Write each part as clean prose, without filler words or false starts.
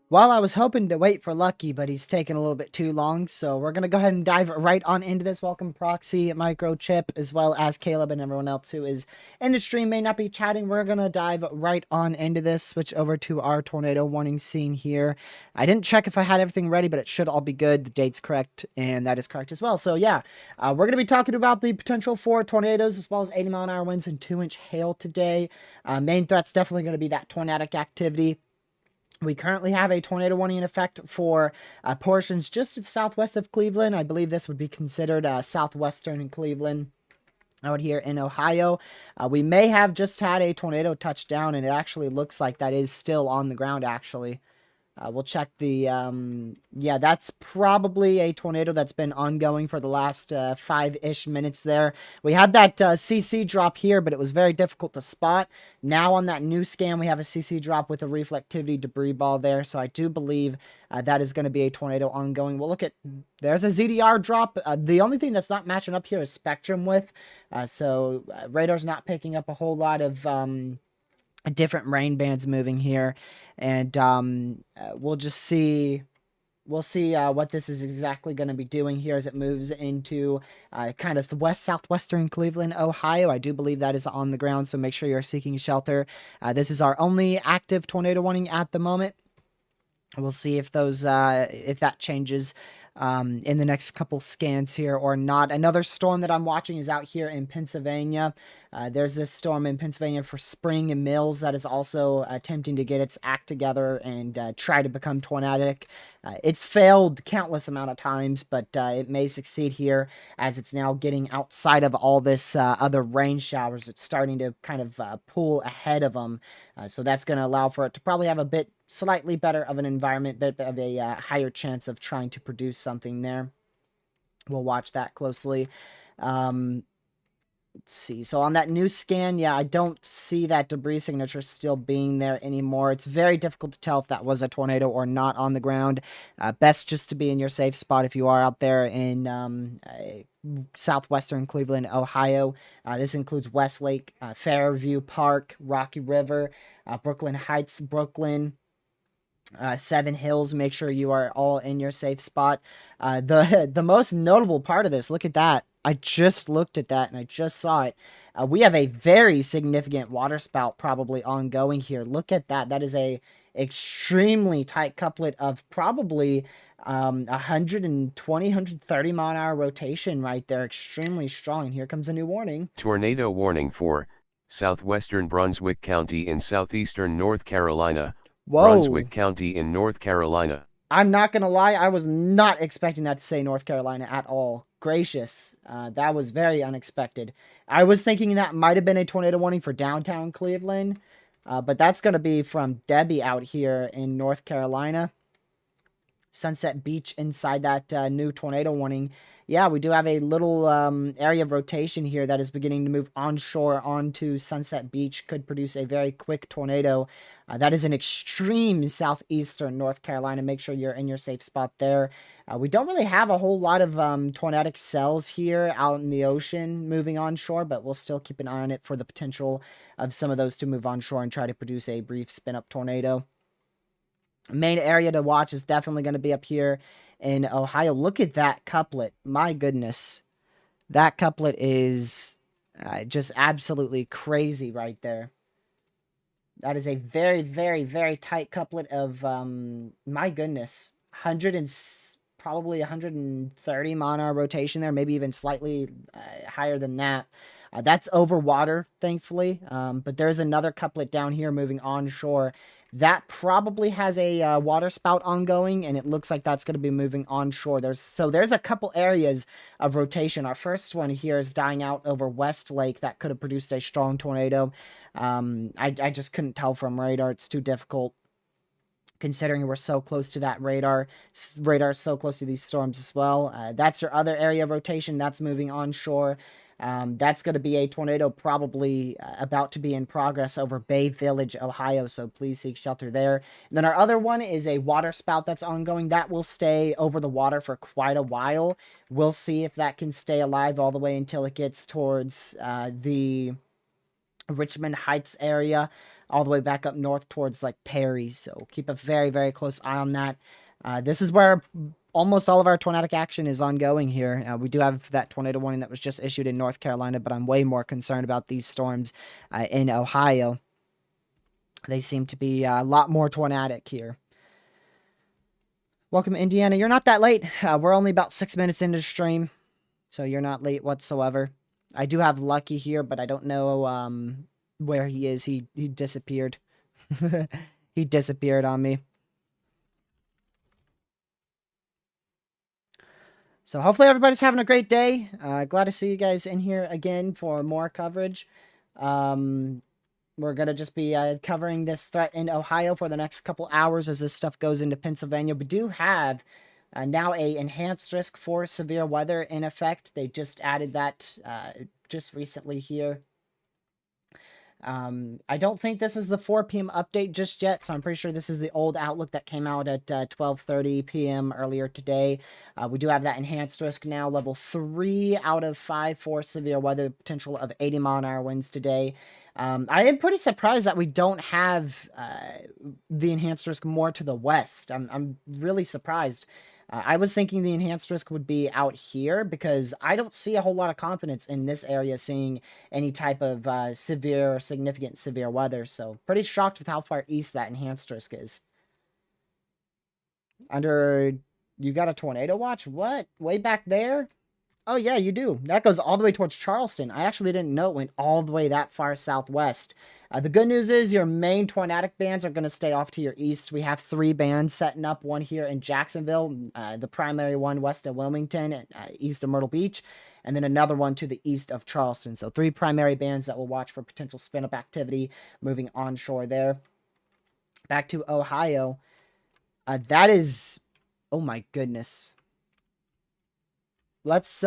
Well, I was hoping to wait for Lucky, but he's taking a little bit too long, so we're going to go ahead and dive right on into this. Welcome Proxy, Microchip, as well as Caleb and everyone else who is in the stream may not be chatting. We're going to dive right on into this, switch over to our tornado warning scene here. I didn't check if I had everything ready, but it should all be good. The date's correct, and that is correct as well. So yeah, we're going to be talking about the potential for tornadoes, as well as 80-mile-an-hour winds and 2-inch hail today. Main threat's definitely going to be that tornadic activity. We currently have a tornado warning in effect for portions just southwest of Cleveland. I believe this would be considered southwestern Cleveland out here in Ohio. We may have just had a tornado touchdown, and it actually looks like that is still on the ground, actually. We'll check the, yeah, that's probably a tornado that's been ongoing for the last 5-ish minutes there. We had that CC drop here, but it was very difficult to spot. Now on that new scan, we have a CC drop with a reflectivity debris ball there. So I do believe that is going to be a tornado ongoing. We'll look at, there's a ZDR drop. The only thing that's not matching up here is spectrum width. So radar's not picking up a whole lot of different rain bands moving here. And we'll just see, what this is exactly going to be doing here as it moves into kind of southwestern Cleveland, Ohio. I do believe that is on the ground, so make sure you're seeking shelter. This is our only active tornado warning at the moment. We'll see if those if that changes in the next couple scans here or not. Another storm that I'm watching is out here in Pennsylvania. There's this storm in Pennsylvania for Spring and Mills that is also attempting to get its act together and try to become tornadic. It's failed countless amount of times, but it may succeed here as it's now getting outside of all this other rain showers. It's starting to kind of pull ahead of them. So that's going to allow for it to probably have a bit slightly better of an environment, bit of a higher chance of trying to produce something there. We'll watch that closely. Let's see. So on that new scan, yeah, I don't see that debris signature still being there anymore. It's very difficult to tell if that was a tornado or not on the ground. Best just to be in your safe spot if you are out there in southwestern Cleveland, Ohio. This includes Westlake, Fairview Park, Rocky River, Brooklyn Heights, Brooklyn, Seven Hills. Make sure you are all in your safe spot. The most notable part of this, look at that. I just looked at that and I just saw it. We have a very significant waterspout probably ongoing here. Look at that. That is a extremely tight couplet of probably 120, 130 mile an hour rotation right there. Extremely strong. And here comes a new warning. Tornado warning for southwestern Brunswick County in southeastern North Carolina. Whoa. Brunswick County in North Carolina. I'm not gonna lie, I was not expecting that to say North Carolina at all. Gracious, that was very unexpected. I was thinking that might have been a tornado warning for downtown Cleveland, but that's gonna be from Debby out here in North Carolina. Sunset Beach inside that new tornado warning. Yeah, we do have a little area of rotation here that is beginning to move onshore onto Sunset Beach. Could produce a very quick tornado. That is an extreme southeastern North Carolina. Make sure you're in your safe spot there. We don't really have a whole lot of tornadic cells here out in the ocean moving onshore, but we'll still keep an eye on it for the potential of some of those to move onshore and try to produce a brief spin-up tornado. Main area to watch is definitely going to be up here in Ohio. Look at that couplet. My goodness. That couplet is just absolutely crazy right there. That is a very, very, very tight couplet of, my goodness, 100 and probably 130 mile rotation there, maybe even slightly higher than that. That's over water, thankfully, but there's another couplet down here moving onshore. That probably has a water spout ongoing, and it looks like that's going to be moving onshore. There's a couple areas of rotation. Our first one here is dying out over West Lake. That could have produced a strong tornado. I just couldn't tell from radar. It's too difficult considering we're so close to that radar. Radar's so close to these storms as well. That's your other area of rotation. That's moving onshore. That's going to be a tornado probably about to be in progress over Bay Village, Ohio, so please seek shelter there. And then our other one is a water spout that's ongoing. That will stay over the water for quite a while. We'll see if that can stay alive all the way until it gets towards the Richmond Heights area, all the way back up north towards like Perry. So keep a very, very close eye on that. This is where almost all of our tornadic action is ongoing here. We do have that tornado warning that was just issued in North Carolina, but I'm way more concerned about these storms in Ohio. They seem to be a lot more tornadic here. Welcome, Indiana. You're not that late. We're only about 6 minutes into the stream, so you're not late whatsoever. I do have Lucky here, but I don't know where he is. He disappeared. He disappeared on me. So hopefully everybody's having a great day. Glad to see you guys in here again for more coverage. We're going to just be covering this threat in Ohio for the next couple hours as this stuff goes into Pennsylvania. We do have now a enhanced risk for severe weather in effect. They just added that just recently here. I don't think this is the 4 p.m. update just yet, so I'm pretty sure this is the old outlook that came out at 12:30 p.m. earlier today. We do have that enhanced risk now, level 3 out of 5 for severe weather, potential of 80 mile an hour winds today. I am pretty surprised that we don't have the enhanced risk more to the west. I'm really surprised. I was thinking the enhanced risk would be out here because I don't see a whole lot of confidence in this area seeing any type of severe or significant severe weather. So pretty shocked with how far east that enhanced risk is. You got a tornado watch? What? Way back there? Oh, yeah, you do. That goes all the way towards Charleston. I actually didn't know it went all the way that far southwest. The good news is your main tornadic bands are going to stay off to your east. We have 3 bands setting up, one here in Jacksonville, the primary one west of Wilmington, east of Myrtle Beach, and then another one to the east of Charleston. So 3 primary bands that will watch for potential spin-up activity moving onshore there. Back to Ohio. That is... Oh, my goodness. Let's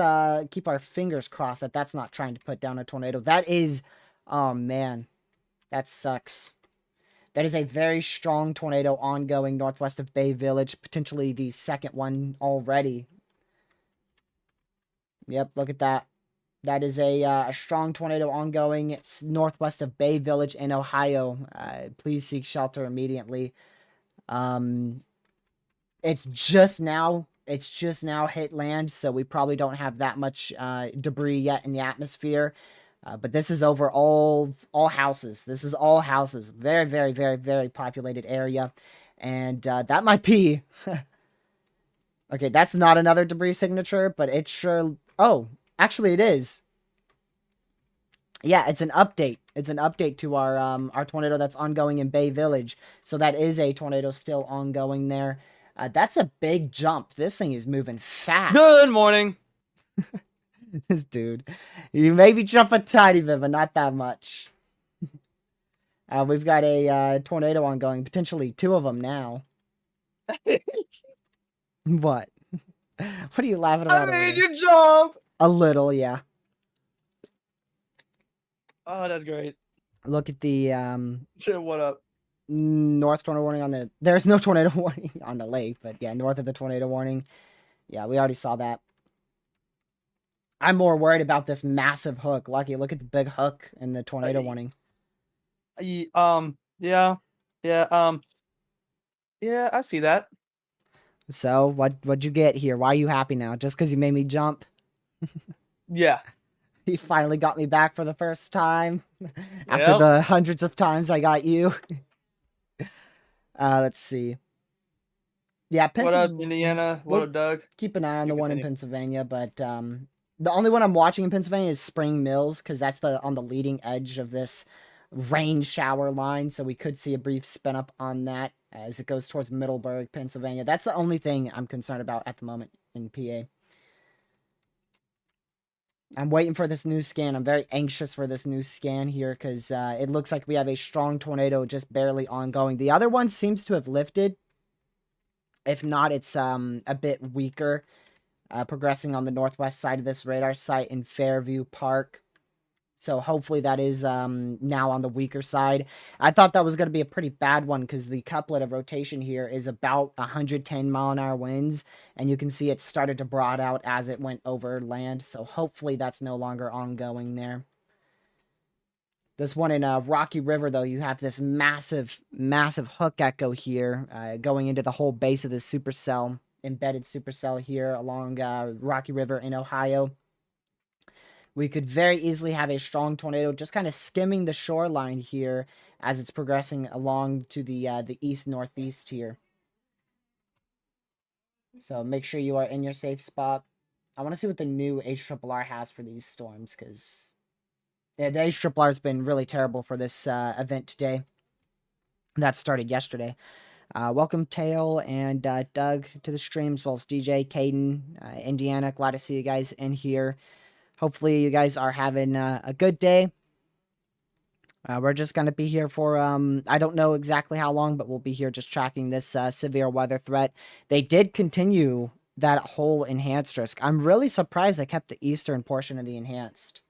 keep our fingers crossed that that's not trying to put down a tornado. That is... Oh, man. That sucks. That is a very strong tornado ongoing northwest of Bay Village. Potentially the second one already. Yep, look at that. That is a strong tornado ongoing. It's northwest of Bay Village in Ohio. Please seek shelter immediately. It's just now hit land, so we probably don't have that much debris yet in the atmosphere. But this is over all houses. This is all houses. Very, very, very, very populated area. And that might be... Okay, that's not another debris signature, but it sure... Oh, actually it is. Yeah, it's an update. It's an update to our tornado that's ongoing in Bay Village. So that is a tornado still ongoing there. That's a big jump. This thing is moving fast. Good morning. This dude. You maybe jump a tiny bit, but not that much. We've got a tornado ongoing, potentially 2 of them now. What? What are you laughing I about over made there? you jump. A little, yeah. Oh, that's great. Look at the What up? north tornado warning on the. There's no tornado warning on the lake, but yeah, north of the tornado warning. Yeah, we already saw that. I'm more worried about this massive hook. Lucky, look at the big hook in the tornado warning. Yeah, yeah, I see that. So what'd you get here? Why are you happy now? Just because you made me jump? Yeah. You finally got me back for the first time after Yep. the hundreds of times I got you. Let's see. Yeah, What up, Indiana? What up, Doug? Keep an eye on You the one in continue. Pennsylvania, but the only one I'm watching in Pennsylvania is Spring Mills because that's on the leading edge of this rain shower line. So we could see a brief spin up on that as it goes towards Middleburg, Pennsylvania. That's the only thing I'm concerned about at the moment in PA. I'm waiting for this new scan. I'm very anxious for this new scan here because it looks like we have a strong tornado just barely ongoing. The other one seems to have lifted. If not, it's a bit weaker. Progressing on the northwest side of this radar site in Fairview Park. So hopefully that is now on the weaker side. I thought that was going to be a pretty bad one because the couplet of rotation here is about 110 mile an hour winds. And you can see it started to broad out as it went over land. So hopefully that's no longer ongoing there. This one in Rocky River, though, you have this massive, massive hook echo here going into the whole base of this supercell, embedded supercell here along Rocky River in Ohio. We could very easily have a strong tornado just kind of skimming the shoreline here as it's progressing along to the east-northeast here. So make sure you are in your safe spot. I want to see what the new HRRR has for these storms because the HRRR has been really terrible for this event today. That started yesterday. Welcome, Tail and Doug, to the stream, as well as DJ, Caden, Indiana. Glad to see you guys in here. Hopefully, you guys are having a good day. We're just going to be here for, I don't know exactly how long, but we'll be here just tracking this severe weather threat. They did continue that whole enhanced risk. I'm really surprised they kept the eastern portion of the enhanced.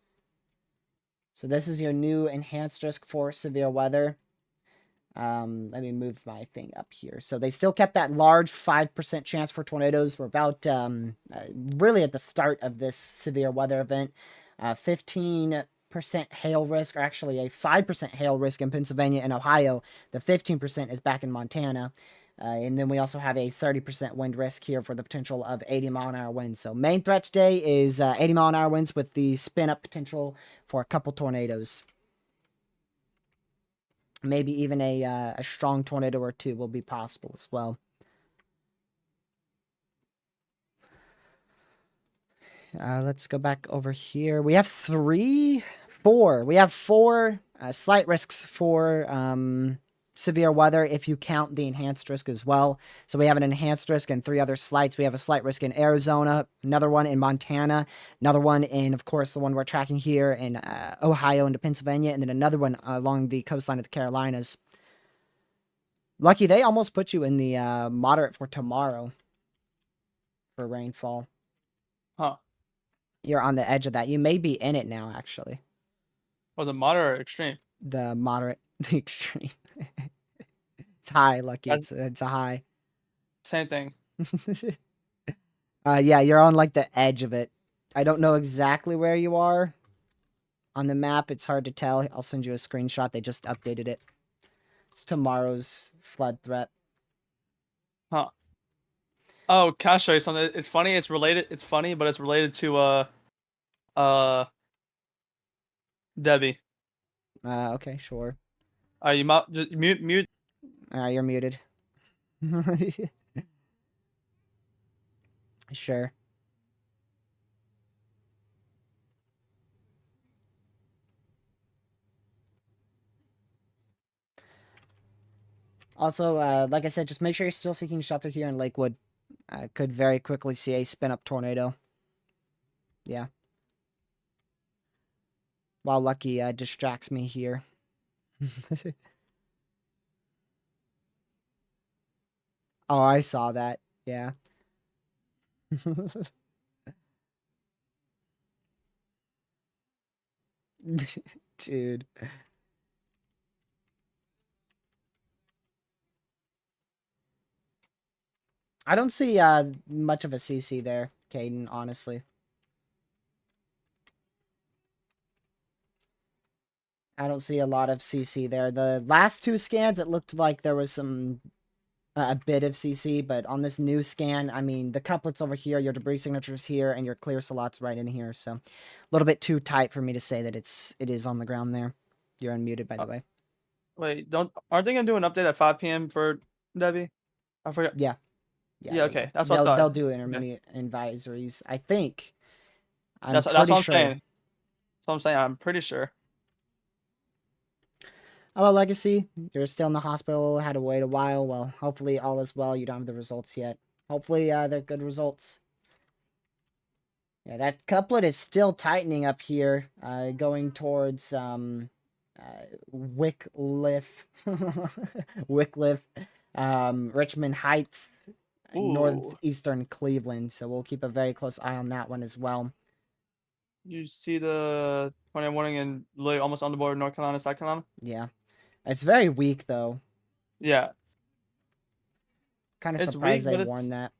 So this is your new enhanced risk for severe weather. Let me move my thing up here. So they still kept that large 5% chance for tornadoes. We're about really at the start of this severe weather event. 15% hail risk, or actually a 5% hail risk in Pennsylvania and Ohio. The 15% is back in Montana. And then we also have a 30% wind risk here for the potential of 80 mile an hour winds. So main threat today is 80 mile an hour winds with the spin up potential for a couple tornadoes. Maybe even a strong tornado or two will be possible as well. Let's go back over here. We have four. We have four slight risks for severe weather if you count the enhanced risk as well. So we have an enhanced risk and 3 other slights. We have a slight risk in Arizona, another one in Montana, another one in, of course, the one we're tracking here in Ohio into Pennsylvania, and then another one along the coastline of the Carolinas. Lucky, they almost put you in the moderate for tomorrow for rainfall. Huh. You're on the edge of that. You may be in it now, actually. Or the moderate or extreme? The moderate, the extreme. It's high, Lucky. It's a high. Same thing. Yeah, you're on like the edge of it. I don't know exactly where you are on the map. It's hard to tell. I'll send you a screenshot. They just updated it. It's tomorrow's flood threat. Huh. Oh, can I show you something? It's funny. It's related. It's funny, but it's related to Debbie. Okay, sure. You just mute. You're muted. Sure. Also, like I said, just make sure you're still seeking shelter here in Lakewood. Could very quickly see a spin up tornado. Yeah. While Lucky distracts me here. Oh, I saw that. Yeah. Dude. I don't see much of a CC there, Caden, honestly. I don't see a lot of CC there. The last two scans, it looked like there was some a bit of CC, but on this new scan, I mean, the couplets over here, your debris signatures here, and your clear slots right in here. So, a little bit too tight for me to say that it is on the ground there. You're unmuted, by the way. Wait, aren't they gonna do an update at 5 p.m. for Debbie? I forgot. Yeah. Yeah, okay, that's what I They'll thought. do Okay. intermediate advisories, I think. I'm That's what pretty I'm sure. saying. That's what I'm saying. I'm pretty sure. Hello, Legacy. You're still in the hospital. Had to wait a while. Well, hopefully all is well. You don't have the results yet. Hopefully they're good results. Yeah, that couplet is still tightening up here, going towards Wickliffe, Wickliffe, Richmond Heights, Ooh. northeastern Cleveland. So we'll keep a very close eye on that one as well. You see the tornado warning and literally almost on the border of North Carolina, South Carolina? Yeah. It's very weak, though. Yeah. Kind of It's surprised weak, they but warned that.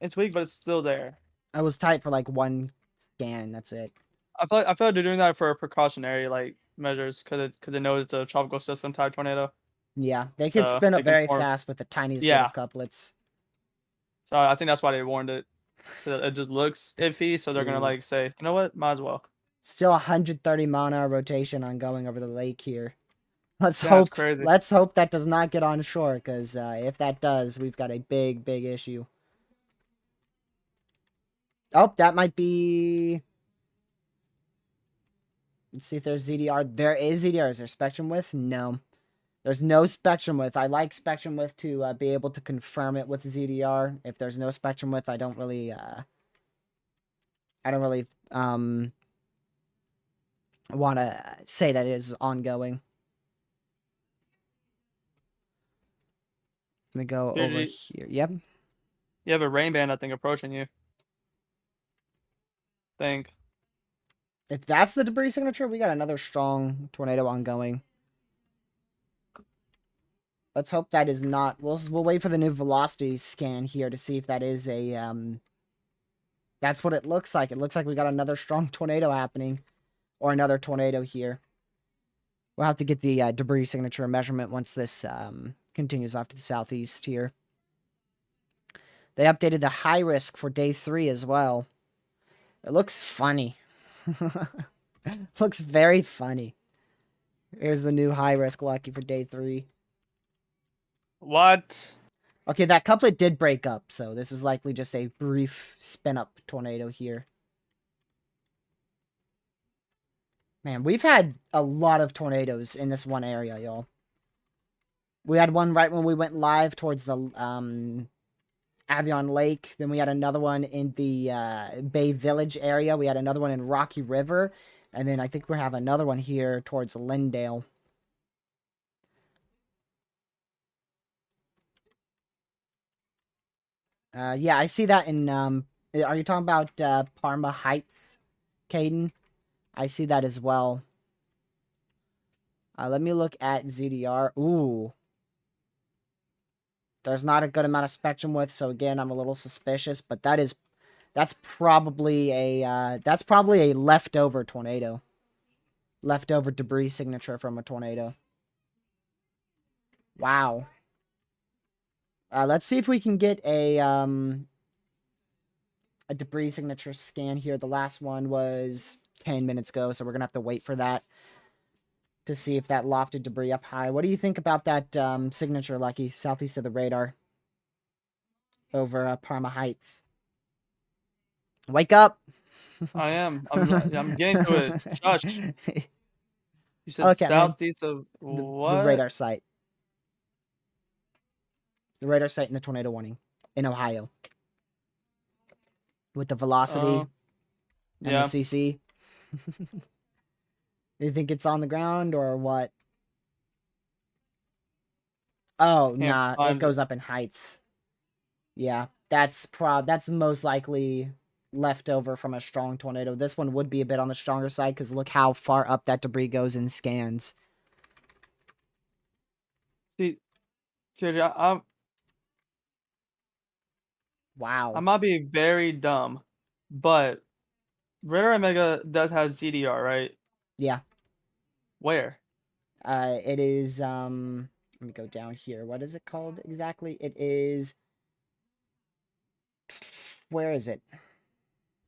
it's weak, but it's still there. I was tight for like one scan. That's it. I feel like they're doing that for precautionary like measures because they know it's a tropical system type tornado. Yeah, they could So spin they up can very form. fast with the tiniest bit Yeah. of couplets. So I think that's why they warned it. 'Cause it just looks iffy, so they're gonna Dude. like say, you know what, might as well. Still 130 mile-an-hour rotation ongoing over the lake here. Let's That's hope. crazy. Let's hope that does not get on shore, because if that does, we've got a big, big issue. Oh, that might be. Let's see if there's ZDR. There is ZDR. Is there spectrum width? No. There's no spectrum width. I like spectrum width to be able to confirm it with ZDR. If there's no spectrum width, I don't really want to say that it is ongoing. Let me go over here. Yep. You have a rain band, I think, approaching you. Think. If that's the debris signature, we got another strong tornado ongoing. Let's hope that is not. We'll wait for the new velocity scan here to see if that is a That's what it looks like. It looks like we got another strong tornado happening, or another tornado here. We'll have to get the debris signature measurement once this continues off to the southeast here. They updated the high risk for day 3 as well. It looks funny. Looks very funny. Here's the new high risk lucky for day 3. What? Okay, that couplet did break up, so this is likely just a brief spin-up tornado here. Man, we've had a lot of tornadoes in this one area, y'all. We had one right when we went live towards the Avion Lake. Then we had another one in the Bay Village area. We had another one in Rocky River. And then I think we have another one here towards Lindale. Yeah, I see that in, are you talking about Parma Heights, Caden? I see that as well. Let me look at ZDR. Ooh. There's not a good amount of spectrum width, so again, I'm a little suspicious, but that's probably a leftover tornado. Leftover debris signature from a tornado. Wow. Let's see if we can get a debris signature scan here. The last one was 10 minutes ago, so we're going to have to wait for that to see if that lofted debris up high. What do you think about that signature, Lucky, southeast of the radar over Parma Heights? Wake up! I am. I'm getting to it. Shush. You said Okay, southeast of what? The radar site. The radar site and the tornado warning in Ohio. With the velocity and Yeah. the CC. You think it's on the ground or what? Oh, Can't nah, it find goes up in height. Yeah, that's most likely left over from a strong tornado. This one would be a bit on the stronger side because look how far up that debris goes in scans. See, TJ, I Wow. might be very dumb, but Radar Omega does have ZDR, right? Yeah. Where? It is let me go down here. What is it called exactly? It is, where is it?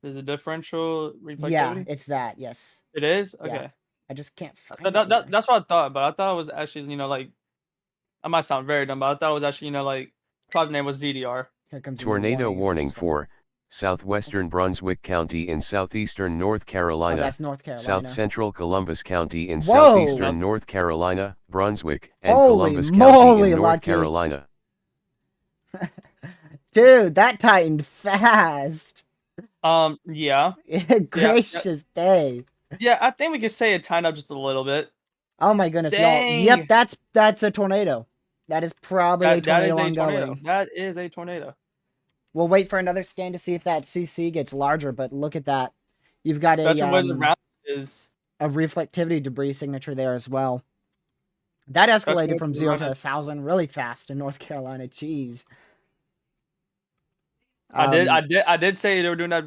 Is it differential Yeah, reflectivity? it's that. Yes. It is? Yeah. Okay. I just can't find That, it here. that's what I thought, but I thought it was actually, like, I might sound very dumb, but I thought it was actually, like, project name was ZDR. Here comes a new Tornado if you warning just wanna- for southwestern Brunswick County in southeastern North Oh, Carolina, that's North Carolina. south central Columbus County in Whoa! southeastern North Carolina, Brunswick, and Holy Columbus moly, County in North Lucky. Carolina. Dude, that tightened fast. Yeah. Gracious day. Yeah, I think we could say it tied up just a little bit. Oh my goodness, y'all. Dang. Yep, that's a tornado. That is probably a That is tornado a ongoing. tornado. That is a tornado. We'll wait for another scan to see if that CC gets larger, but look at that. You've got Especially where the round is. a reflectivity debris signature there as well. That escalated from 0 to 1,000 really fast in North Carolina. Jeez. I did say they were doing that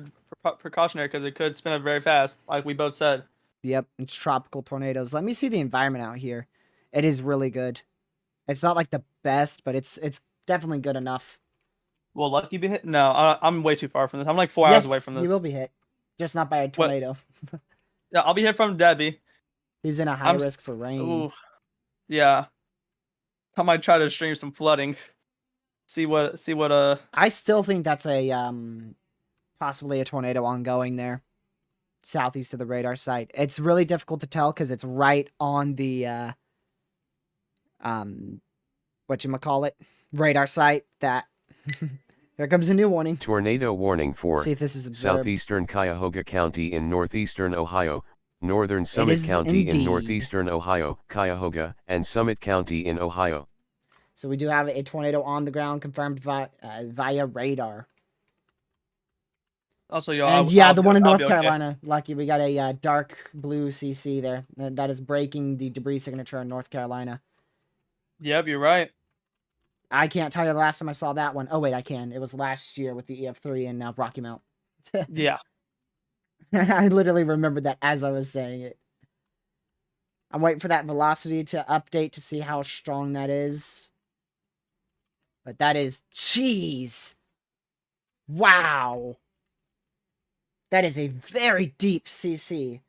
precautionary because it could spin up very fast, like we both said. Yep, it's tropical tornadoes. Let me see the environment out here. It is really good. It's not like the best, but it's definitely good enough. Will Lucky be hit? No, I'm way too far from this. I'm like 4 hours away from this. You will be hit, just not by a tornado. Yeah, I'll be hit from Debbie. He's in a high risk for rain. Ooh, yeah. I might try to stream some flooding. See what I still think that's a possibly a tornado ongoing there, southeast of the radar site. It's really difficult to tell because it's right on the whatchamacallit, radar site. That here comes a new warning. Tornado warning for See if this is observed. southeastern Cuyahoga County in northeastern Ohio, northern Summit is County indeed. in northeastern Ohio, Cuyahoga, and Summit County in Ohio. So we do have a tornado on the ground confirmed via radar. Also, y'all. And yeah, the one in I'll North be okay. Carolina, Lucky, we got a dark blue CC there. That is breaking the debris signature in North Carolina. Yep, you're right. I can't tell you the last time I saw that one. Oh, wait, I can. It was last year with the EF3 in Rocky Mount. Yeah. I literally remembered that as I was saying it. I'm waiting for that velocity to update to see how strong that is. But that is... Jeez! Wow! That is a very deep CC.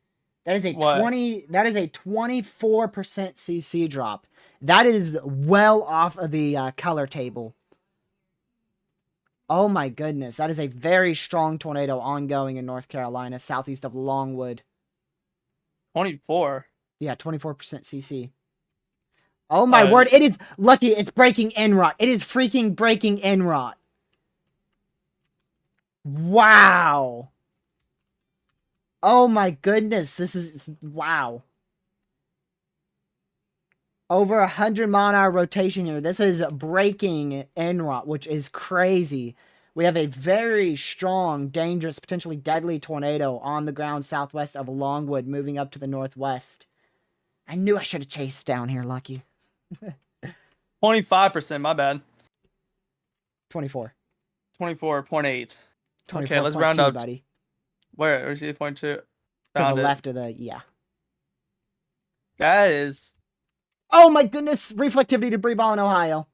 That is a What? 24% CC drop. That is well off of the color table. Oh my goodness. That is a very strong tornado ongoing in North Carolina, southeast of Longwood. 24. Yeah, 24% CC. Oh my word. It is Lucky. It's breaking NROT. It is freaking breaking NROT. Wow. Oh my goodness. This is... Wow. Over 100 mile an hour rotation here. This is breaking NROT, which is crazy. We have a very strong, dangerous, potentially deadly tornado on the ground southwest of Longwood, moving up to the northwest. I knew I should have chased down here, Lucky. 25%, my bad. 24. 24.8. 24. Okay, let's round up. Buddy. Where's the point 2? To Found the it. left of the... Yeah. That is... Oh my goodness! Reflectivity debris ball in Ohio.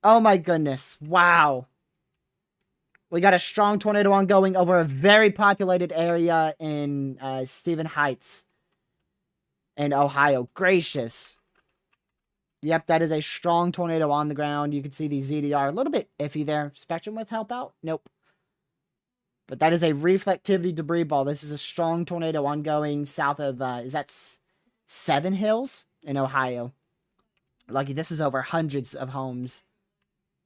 Oh my goodness. Wow. We got a strong tornado ongoing over a very populated area in Stephen Heights in Ohio. Gracious. Yep, that is a strong tornado on the ground. You can see the ZDR a little bit iffy there. Spectrum with help out? Nope. But that is a reflectivity debris ball. This is a strong tornado ongoing south of, is that Seven Hills in Ohio? Lucky, this is over hundreds of homes.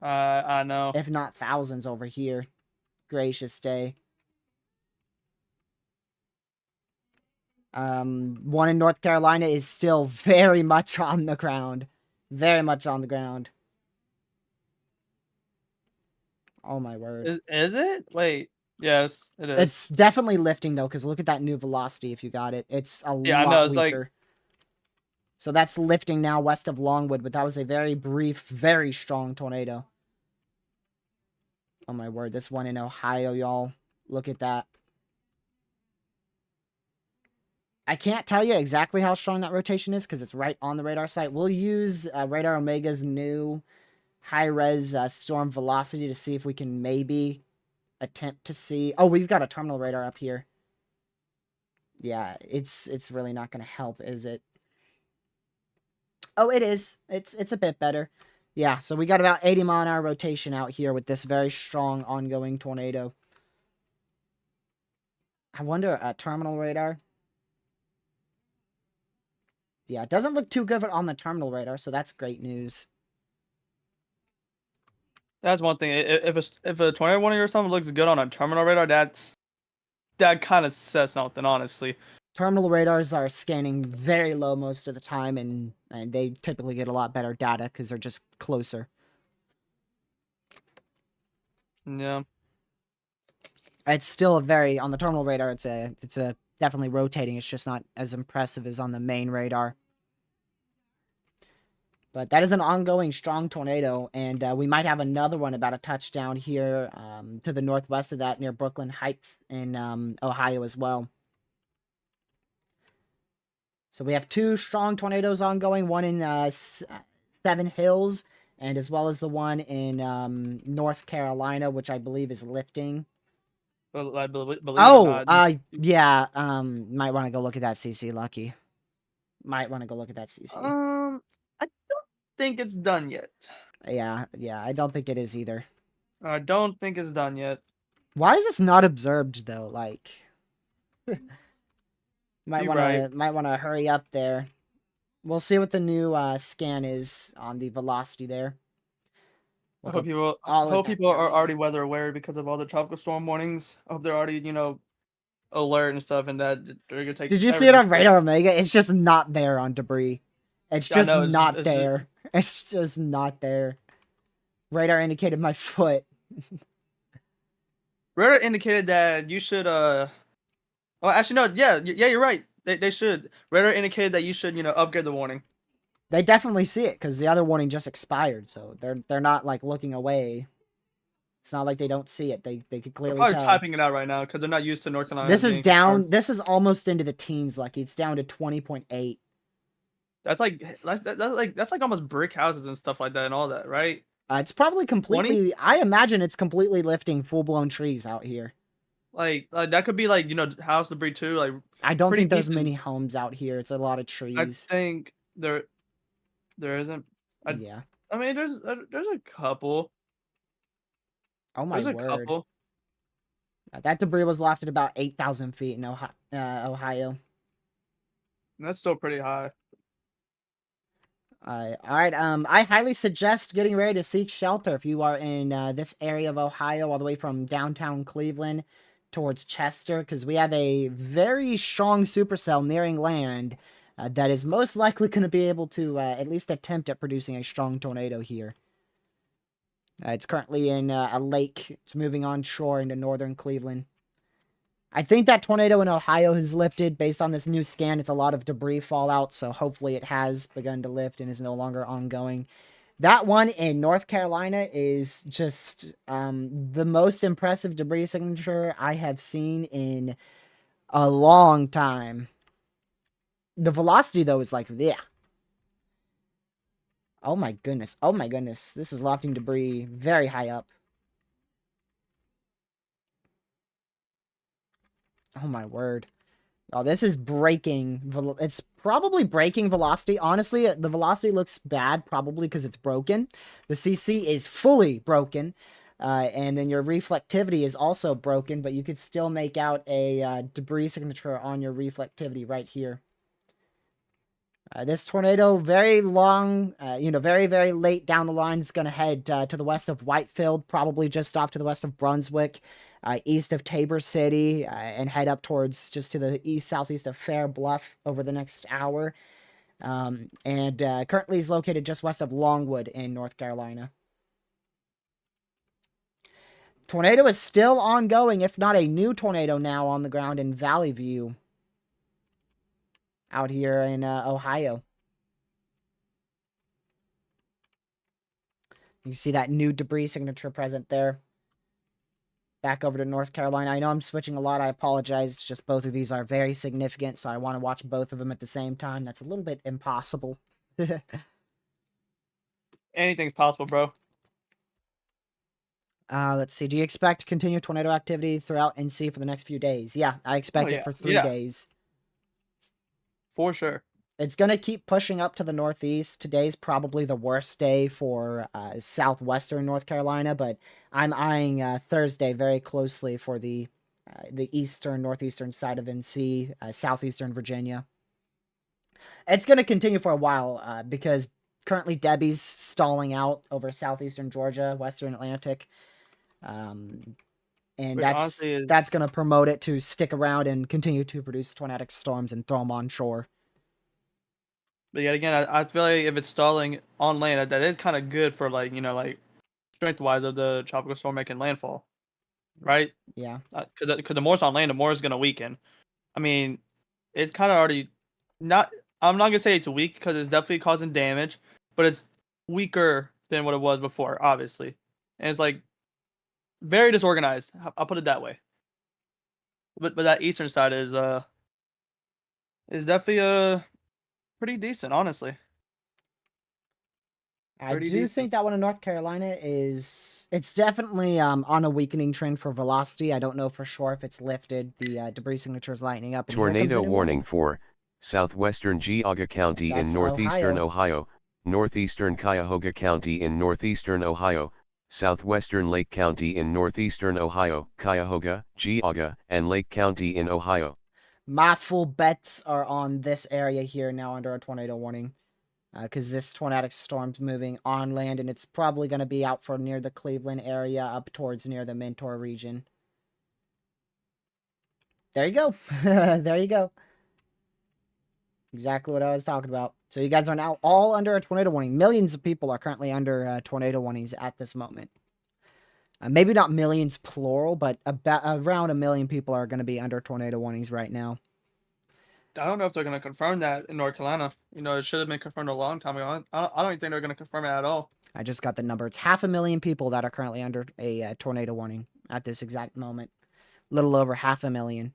I know. if not thousands over here. Gracious day. One in North Carolina is still very much on the ground. Very much on the ground. Oh my word. Is it? Wait. Yes, it is. It's definitely lifting though, because look at that new velocity if you got it. It's a Yeah, I know. lot It's weaker. like So that's lifting now west of Longwood, but that was a very brief, very strong tornado. Oh my word, this one in Ohio, y'all. Look at that. I can't tell you exactly how strong that rotation is because it's right on the radar site. We'll use Radar Omega's new high-res storm velocity to see if we can maybe attempt to see... Oh, we've got a terminal radar up here. Yeah, it's really not going to help, is it? Oh, it is. It's a bit better. Yeah, so we got about 80 mile an hour rotation out here with this very strong ongoing tornado. I wonder, terminal radar. Yeah, it doesn't look too good on the terminal radar, so that's great news. that's one thing. If a tornado warning or something looks good on a terminal radar, that kind of says something, honestly. Terminal radars are scanning very low most of the time, and they typically get a lot better data because they're just closer. Yeah. It's still a very on the terminal radar. It's a definitely rotating. It's just not as impressive as on the main radar. But that is an ongoing strong tornado, and we might have another one about a touchdown here to the northwest of that near Brooklyn Heights in Ohio as well. So we have two strong tornadoes ongoing, one in Seven Hills, and as well as the one in North Carolina, which I believe is lifting. But I believe it or Oh, not, yeah. Might want to go look at that, CC. Lucky. Might want to go look at that, CC. I don't think it's done yet. Yeah. I don't think it is either. I don't think it's done yet. Why is this not observed though? Like, might You're want to hurry up there. We'll see what the new scan is on the velocity there. I hope people are already weather aware because of all the tropical storm warnings. I hope they're already, alert and stuff, and that they're gonna take. Did you see it on Radar Omega? It's just not there on debris. It's Yeah, I just know, not it's there. It's just not there. Radar indicated my foot. Radar indicated that you should. Oh, actually, no. Yeah, you're right. They should. Radar indicated that you should, upgrade the warning. They definitely see it because the other warning just expired, so they're not like looking away. It's not like they don't see it. They could They're clearly probably tell. typing it out right now because they're not used to North Carolina. This is being down. confirmed. This is almost into the teens. Lucky, it's down to 20.8. That's like almost brick houses and stuff like that and all that, right? It's probably completely. I imagine it's completely lifting full blown trees out here. Like that could be like house debris too. Like I don't pretty think there's decent. many homes out here. It's a lot of I trees. think there isn't. Yeah. I mean, there's a couple. Oh my There's a word. couple. That debris was left at about 8,000 feet in Ohio. That's still pretty high. All right. I highly suggest getting ready to seek shelter if you are in this area of Ohio, all the way from downtown Cleveland towards Chester, because we have a very strong supercell nearing land that is most likely going to be able to at least attempt at producing a strong tornado here. It's currently in a lake. It's moving on shore into northern Cleveland. I think that tornado in Ohio has lifted based on this new scan. It's a lot of debris fallout, so hopefully it has begun to lift and is no longer ongoing. That one in North Carolina is just the most impressive debris signature I have seen in a long time. The velocity, though, is like, yeah. Oh my goodness. Oh my goodness. This is lofting debris very high up. Oh my word. Oh, this is breaking. It's probably breaking velocity. Honestly, the velocity looks bad, probably because it's broken. The CC is fully broken. And then your reflectivity is also broken, but you could still make out a debris signature on your reflectivity right here. This tornado, very long, very, very late down the line, is going to head to the west of Whitefield, probably just off to the west of Brunswick, east of Tabor City, and head up towards just to the southeast of Fair Bluff over the next hour. And currently is located just west of Longwood in North Carolina. Tornado is still ongoing, if not a new tornado now on the ground in Valley View, out here in Ohio. You see that new debris signature present there. Back over to North Carolina. I know I'm switching a lot. I apologize. It's just both of these are very significant, so I want to watch both of them at the same time. That's a little bit impossible. Anything's possible, bro. Let's see. Do you expect continued tornado activity throughout NC for the next few days? Yeah, I expect it for 3 days. For sure. It's going to keep pushing up to the northeast. Today's probably the worst day for southwestern North Carolina, but I'm eyeing Thursday very closely for the eastern, northeastern side of NC, southeastern Virginia. It's going to continue for a while because currently Debbie's stalling out over southeastern Georgia, western Atlantic. And that's going to promote it to stick around and continue to produce tornadic storms and throw them on shore. But yet again, I feel like if it's stalling on land, that is kind of good for like strength-wise of the tropical storm making landfall, right? Yeah. Because the more it's on land, the more it's gonna weaken. I mean, it's kind of already not. I'm not gonna say it's weak because it's definitely causing damage, but it's weaker than what it was before, obviously, and it's like very disorganized. I'll put it that way. But that eastern side is definitely pretty decent, honestly. I do think that one in North Carolina it's definitely on a weakening trend for velocity. I don't know for sure if it's lifted. The debris signature is lightening up. Tornado warning for southwestern Geauga County in northeastern Ohio, northeastern Cuyahoga County in northeastern Ohio, southwestern Lake County in northeastern Ohio, Cuyahoga, Geauga, and Lake County in Ohio. My full bets are on this area here now under a tornado warning. Because this tornadic storm's moving on land, and it's probably going to be out for near the Cleveland area, up towards near the Mentor region. There you go. There you go. Exactly what I was talking about. So you guys are now all under a tornado warning. Millions of people are currently under tornado warnings at this moment. Maybe not millions plural, but around 1 million people are going to be under tornado warnings right now. I don't know if they're going to confirm that in North Carolina. It should have been confirmed a long time ago. I don't think they're going to confirm it at all. I just got the number. It's 500,000 people that are currently under a tornado warning at this exact moment. A little over 500,000.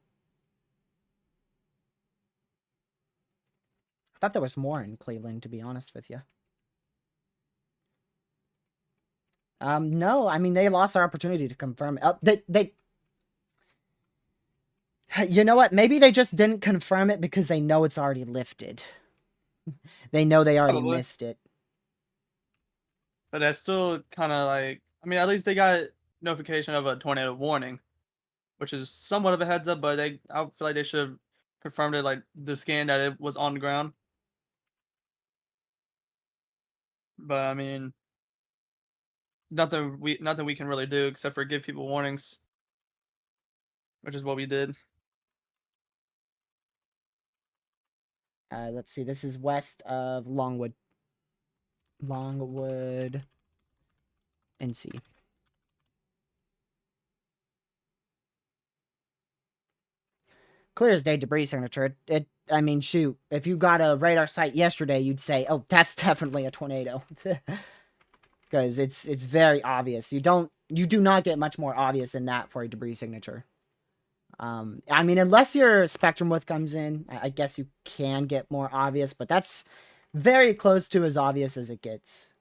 I thought there was more in Cleveland, to be honest with you. No, I mean, they lost their opportunity to confirm it. You know what? Maybe they just didn't confirm it because they know it's already lifted. They know they already missed it. But that's still kind of like, I mean, at least they got notification of a tornado warning, which is somewhat of a heads up, but I feel like they should have confirmed it, like the scan that it was on the ground. But I mean, nothing we can really do except for give people warnings, which is what we did. Let's see. This is west of Longwood. Longwood, NC. Clear as day debris signature. I mean, shoot. If you got a radar site yesterday, you'd say, "Oh, that's definitely a tornado," because it's very obvious. You do not get much more obvious than that for a debris signature. I mean, unless your spectrum width comes in, I guess you can get more obvious, but that's very close to as obvious as it gets.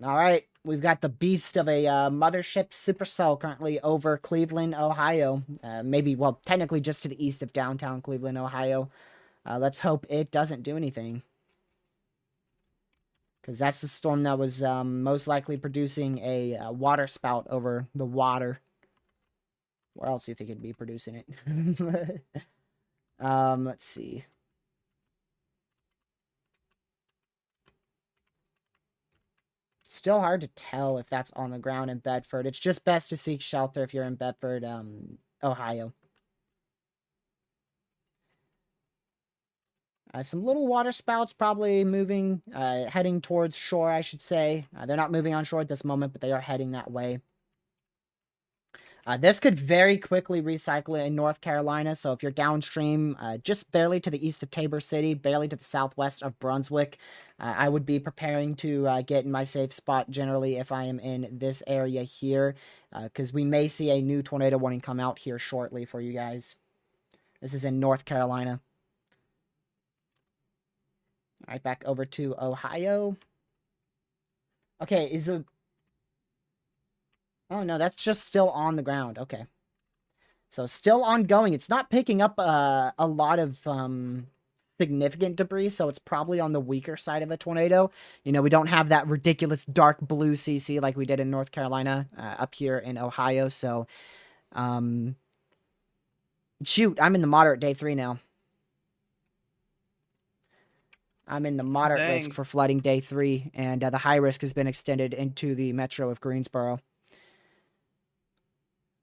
All right, we've got the beast of a mothership supercell currently over Cleveland, Ohio. Maybe, well, technically just to the east of downtown Cleveland, Ohio. Let's hope it doesn't do anything. Because that's the storm that was most likely producing a water spout over the water. Where else do you think it'd be producing it? Let's see. Still hard to tell if that's on the ground in Bedford. It's just best to seek shelter if you're in Bedford, Ohio. Some little water spouts probably moving, heading towards shore, I should say. They're not moving on shore at this moment, but they are heading that way. This could very quickly recycle in North Carolina, so if you're downstream, just barely to the east of Tabor City, barely to the southwest of Brunswick, I would be preparing to get in my safe spot generally if I am in this area here, because we may see a new tornado warning come out here shortly for you guys. This is in North Carolina. All right, back over to Ohio. Okay, is the... Oh, no, that's just still on the ground. Okay. So still ongoing. It's not picking up a lot of significant debris, so it's probably on the weaker side of a tornado. You know, we don't have that ridiculous dark blue CC like we did in North Carolina up here in Ohio. So, shoot, I'm in the moderate day 3 now. I'm in the moderate risk for flooding day 3, and the high risk has been extended into the metro of Greensboro.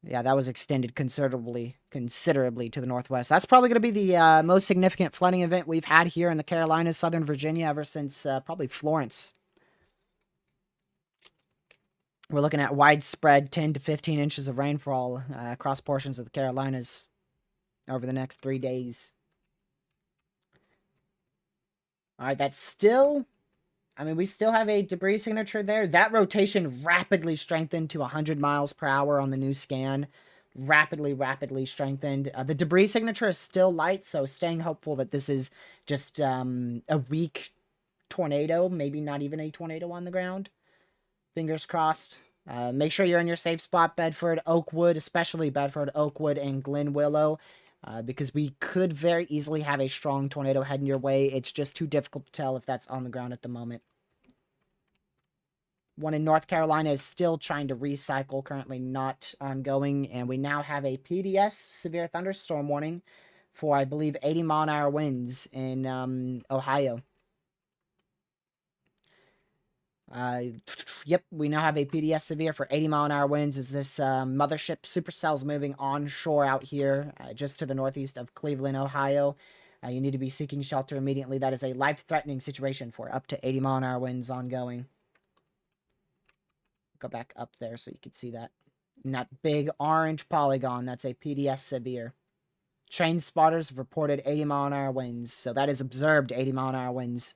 Yeah, that was extended considerably to the northwest. That's probably going to be the most significant flooding event we've had here in the Carolinas, Southern Virginia, ever since probably Florence. We're looking at widespread 10 to 15 inches of rainfall across portions of the Carolinas over the next 3 days. All right, that's still... I mean, we still have a debris signature there. That rotation rapidly strengthened to 100 miles per hour on the new scan. Rapidly strengthened. The debris signature is still light, so staying hopeful that this is just a weak tornado, maybe not even a tornado on the ground. Fingers crossed. Make sure you're in your safe spot, Bedford, Oakwood, especially Bedford, Oakwood, and Glen Willow. Because we could very easily have a strong tornado heading your way. It's just too difficult to tell if that's on the ground at the moment. One in North Carolina is still trying to recycle, currently not ongoing. And we now have a PDS, severe thunderstorm warning, for, I believe, 80-mile-an-hour winds in Ohio. Yep, we now have a PDS severe for 80-mile-an-hour winds as this mothership supercell's moving onshore out here, just to the northeast of Cleveland, Ohio. You need to be seeking shelter immediately. That is a life-threatening situation for up to 80-mile-an-hour winds ongoing. Go back up there so you can see that. And that big orange polygon, that's a PDS severe. Train spotters have reported 80-mile-an-hour winds, so that is observed 80-mile-an-hour winds.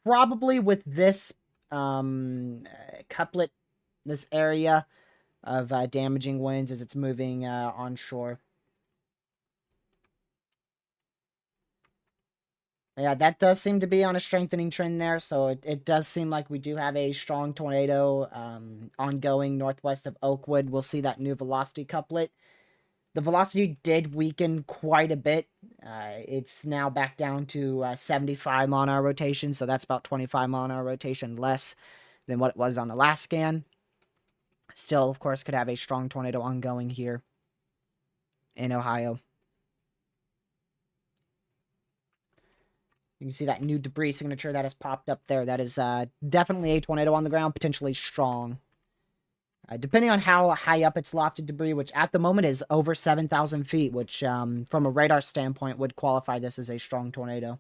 Probably with this couplet, this area of damaging winds as it's moving onshore. Yeah, that does seem to be on a strengthening trend there, so it does seem like we do have a strong tornado ongoing northwest of Oakwood. We'll see that new velocity couplet. The velocity did weaken quite a bit. It's now back down to 75 mile an hour rotation, so that's about 25 mile an hour rotation less than what it was on the last scan. Still, of course, could have a strong tornado ongoing here in Ohio. You can see that new debris signature that has popped up there. That is definitely a tornado on the ground, potentially strong. Depending on how high up it's lofted debris, which at the moment is over 7,000 feet, which from a radar standpoint would qualify this as a strong tornado.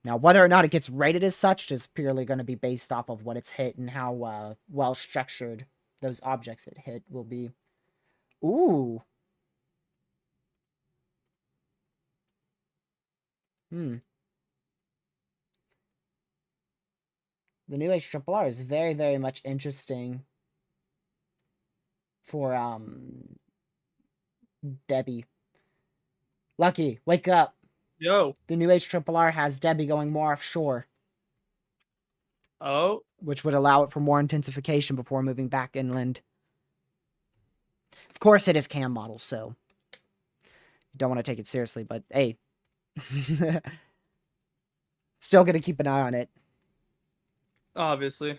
Now, whether or not it gets rated as such is purely going to be based off of what it's hit and how well structured those objects it hit will be. Ooh. The new HRRR is very, very much interesting for Debby. Lucky, wake up. Yo. The new HRRR has Debby going more offshore. Oh. Which would allow it for more intensification before moving back inland. Of course, it is cam model, so don't want to take it seriously, but hey. Still going to keep an eye on it. Obviously.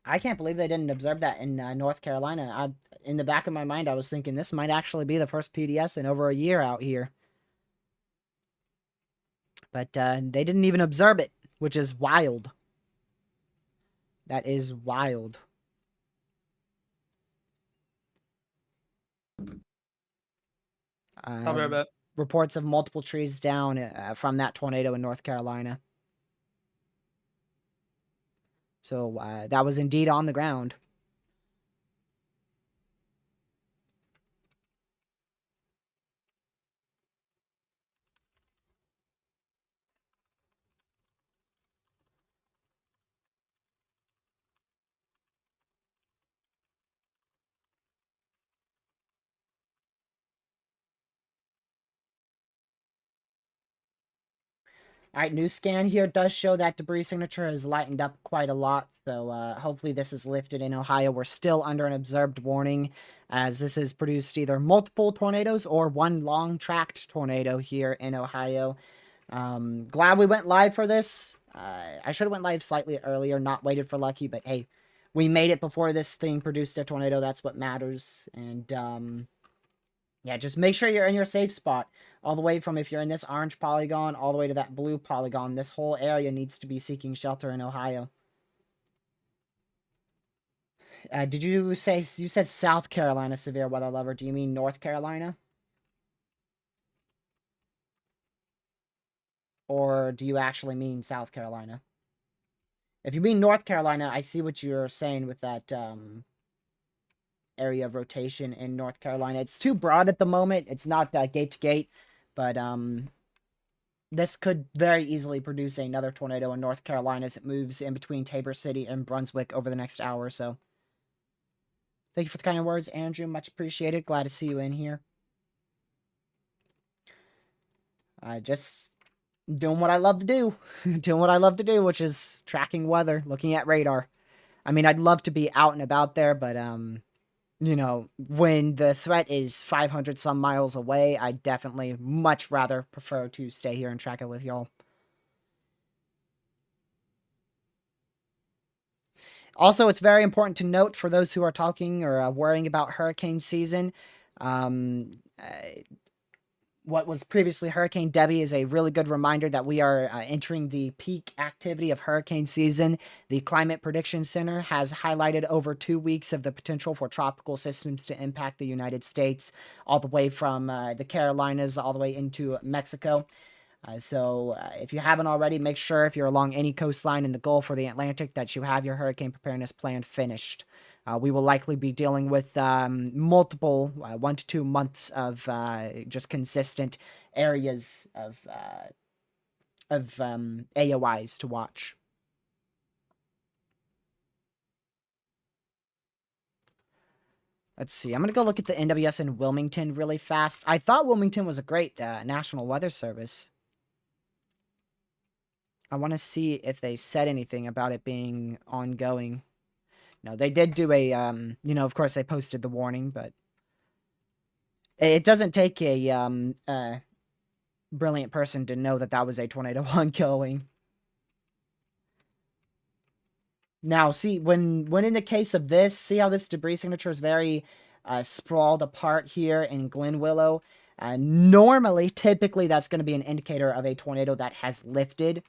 I can't believe they didn't observe that in North Carolina. in the back of my mind, I was thinking this might actually be the first PDS in over a year out here. But they didn't even observe it, which is wild. That is wild. I'll be right back. Reports of multiple trees down from that tornado in North Carolina. So that was indeed on the ground. All right, new scan here does show that debris signature has lightened up quite a lot. So hopefully this is lifted in Ohio. We're still under an observed warning, as this has produced either multiple tornadoes or one long tracked tornado here in Ohio. Glad we went live for this. I should have went live slightly earlier, not waited for Lucky, but hey, we made it before this thing produced a tornado. That's what matters. And yeah, just make sure you're in your safe spot. All the way from, if you're in this orange polygon, all the way to that blue polygon. This whole area needs to be seeking shelter in Ohio. Did you say, you said South Carolina severe weather lover? Do you mean North Carolina? Or do you actually mean South Carolina? If you mean North Carolina, I see what you're saying with that area of rotation in North Carolina. It's too broad at the moment. It's not gate to gate, but this could very easily produce another tornado in North Carolina as it moves in between Tabor City and Brunswick over the next hour or so. Thank you for the kind words, Andrew. Much appreciated. Glad to see you in here. Just doing what I love to do. Doing what I love to do, which is tracking weather, looking at radar. I mean, I'd love to be out and about there, but you know, when the threat is 500 some miles away, I definitely much rather prefer to stay here and track it with y'all. Also, it's very important to note for those who are talking or worrying about hurricane season, what was previously Hurricane Debby is a really good reminder that we are entering the peak activity of hurricane season. The Climate Prediction Center has highlighted over 2 weeks of the potential for tropical systems to impact the United States, all the way from the Carolinas all the way into Mexico. So if you haven't already, make sure if you're along any coastline in the Gulf or the Atlantic that you have your hurricane preparedness plan finished. We will likely be dealing with multiple 1 to 2 months of just consistent areas of AOIs to watch. Let's see. I'm going to go look at the NWS in Wilmington really fast. I thought Wilmington was a great National Weather Service. I want to see if they said anything about it being ongoing. No, they did do a, you know, of course they posted the warning, but it doesn't take a brilliant person to know that that was a tornado ongoing. Now, see, when in the case of this, see how this debris signature is very sprawled apart here in Glen Willow? Normally, typically, that's going to be an indicator of a tornado that has lifted.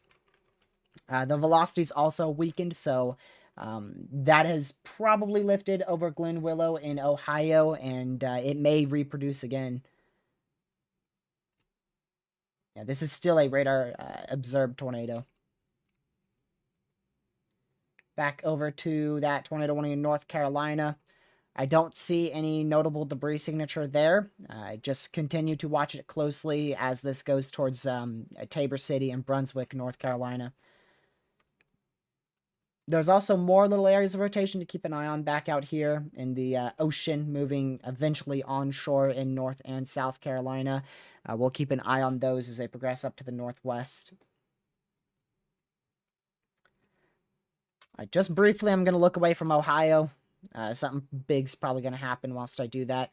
The velocity's also weakened, so that has probably lifted over Glen Willow in Ohio, and it may reproduce again. Yeah, this is still a radar observed tornado. Back over to that tornado warning in North Carolina. I don't see any notable debris signature there. Just continue to watch it closely as this goes towards Tabor City and Brunswick, North Carolina. There's also more little areas of rotation to keep an eye on back out here in the ocean, moving eventually onshore in North and South Carolina. We'll keep an eye on those as they progress up to the northwest. Just briefly, I'm going to look away from Ohio. Something big's probably going to happen whilst I do that,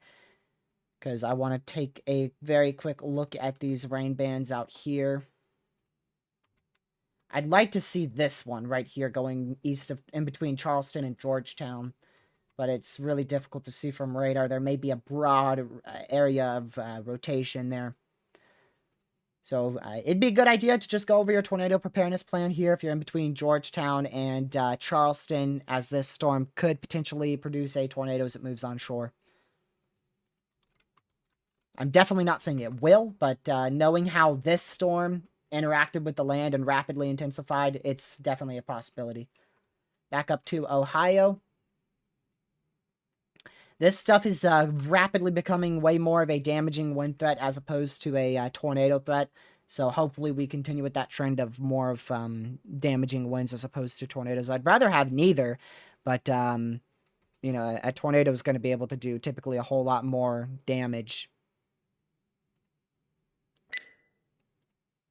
because I want to take a very quick look at these rain bands out here. I'd like to see this one right here going east of, in between Charleston and Georgetown. but it's really difficult to see from radar. There may be a broad area of rotation there. So it'd be a good idea to just go over your tornado preparedness plan here if you're in between Georgetown and Charleston, as this storm could potentially produce a tornado as it moves on shore. I'm definitely not saying it will, but knowing how this storm interacted with the land and rapidly intensified, it's definitely a possibility. Back up to Ohio. This stuff is rapidly becoming way more of a damaging wind threat as opposed to a tornado threat. So hopefully we continue with that trend of more of damaging winds as opposed to tornadoes. I'd rather have neither, but you know, a tornado is going to be able to do typically a whole lot more damage.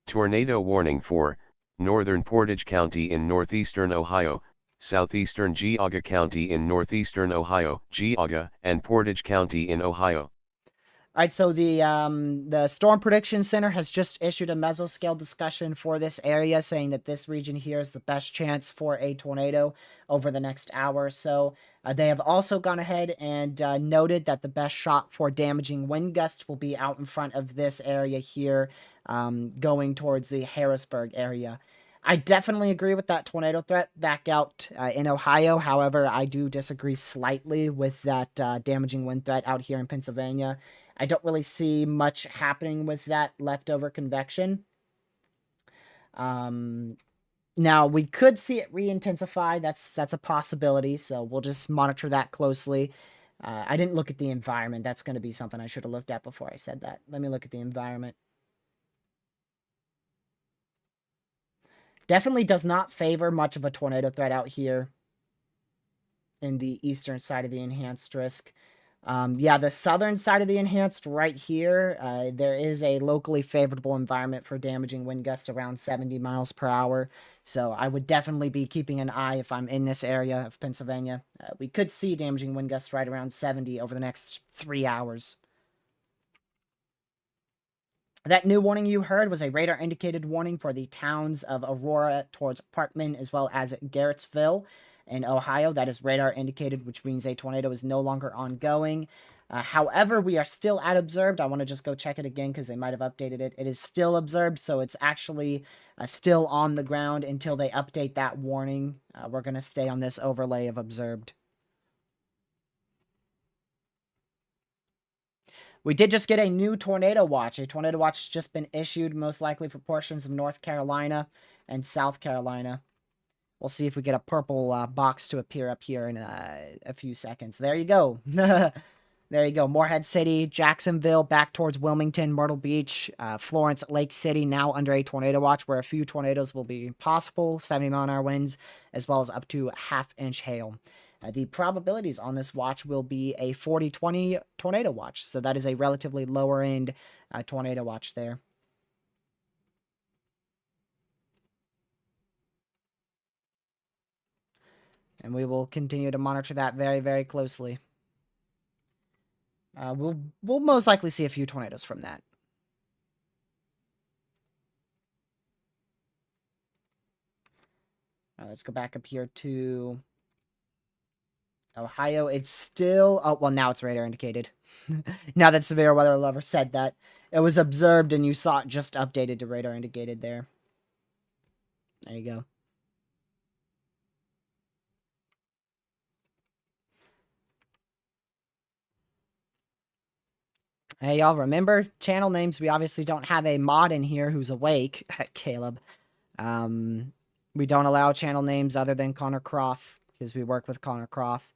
Tornado warning for northern Portage County in northeastern Ohio, southeastern Geauga County in northeastern Ohio, Geauga, and Portage County in Ohio. All right, so the Storm Prediction Center has just issued a mesoscale discussion for this area, saying that this region here is the best chance for a tornado over the next hour or so. They have also gone ahead and noted that the best shot for damaging wind gusts will be out in front of this area here, going towards the Harrisburg area. I definitely agree with that tornado threat back out in Ohio. However, I do disagree slightly with that damaging wind threat out here in Pennsylvania. I don't really see much happening with that leftover convection. Now, we could see it re-intensify. That's a possibility, so we'll just monitor that closely. I didn't look at the environment. That's going to be something I should have looked at before I said that. Let me look at the environment. Definitely does not favor much of a tornado threat out here in the eastern side of the enhanced risk. Yeah, the southern side of the enhanced right here, there is a locally favorable environment for damaging wind gusts around 70 miles per hour. So I would definitely be keeping an eye if I'm in this area of Pennsylvania. We could see damaging wind gusts right around 70 over the next 3 hours. That new warning you heard was a radar indicated warning for the towns of Aurora towards Parkman as well as Garrettsville in Ohio. That is radar indicated, which means a tornado is no longer ongoing. However, we are still at observed. I want to just go check it again because they might have updated it. It is still observed, so it's actually still on the ground until they update that warning. We're going to stay on this overlay of observed. We did just get a new tornado watch. A tornado watch has just been issued, most likely for portions of North Carolina and South Carolina. We'll see if we get a purple box to appear up here in a few seconds. There you go. There you go. Morehead City, Jacksonville, back towards Wilmington, Myrtle Beach, Florence, Lake City, now under a tornado watch where a few tornadoes will be possible, 70-mile-an-hour winds, as well as up to half-inch hail. The probabilities on this watch will be a 40-20 tornado watch. So that is a relatively lower end tornado watch there. And we will continue to monitor that very, very closely. We'll most likely see a few tornadoes from that. Let's go back up here to Ohio. It's still... Oh, well, now it's radar indicated. Now that Severe Weather Lover said that. It was observed and you saw it just updated to radar indicated there. There you go. Hey, y'all, remember channel names? We obviously don't have a mod in here who's awake. Caleb. We don't allow channel names other than Connor Croft because we work with Connor Croft.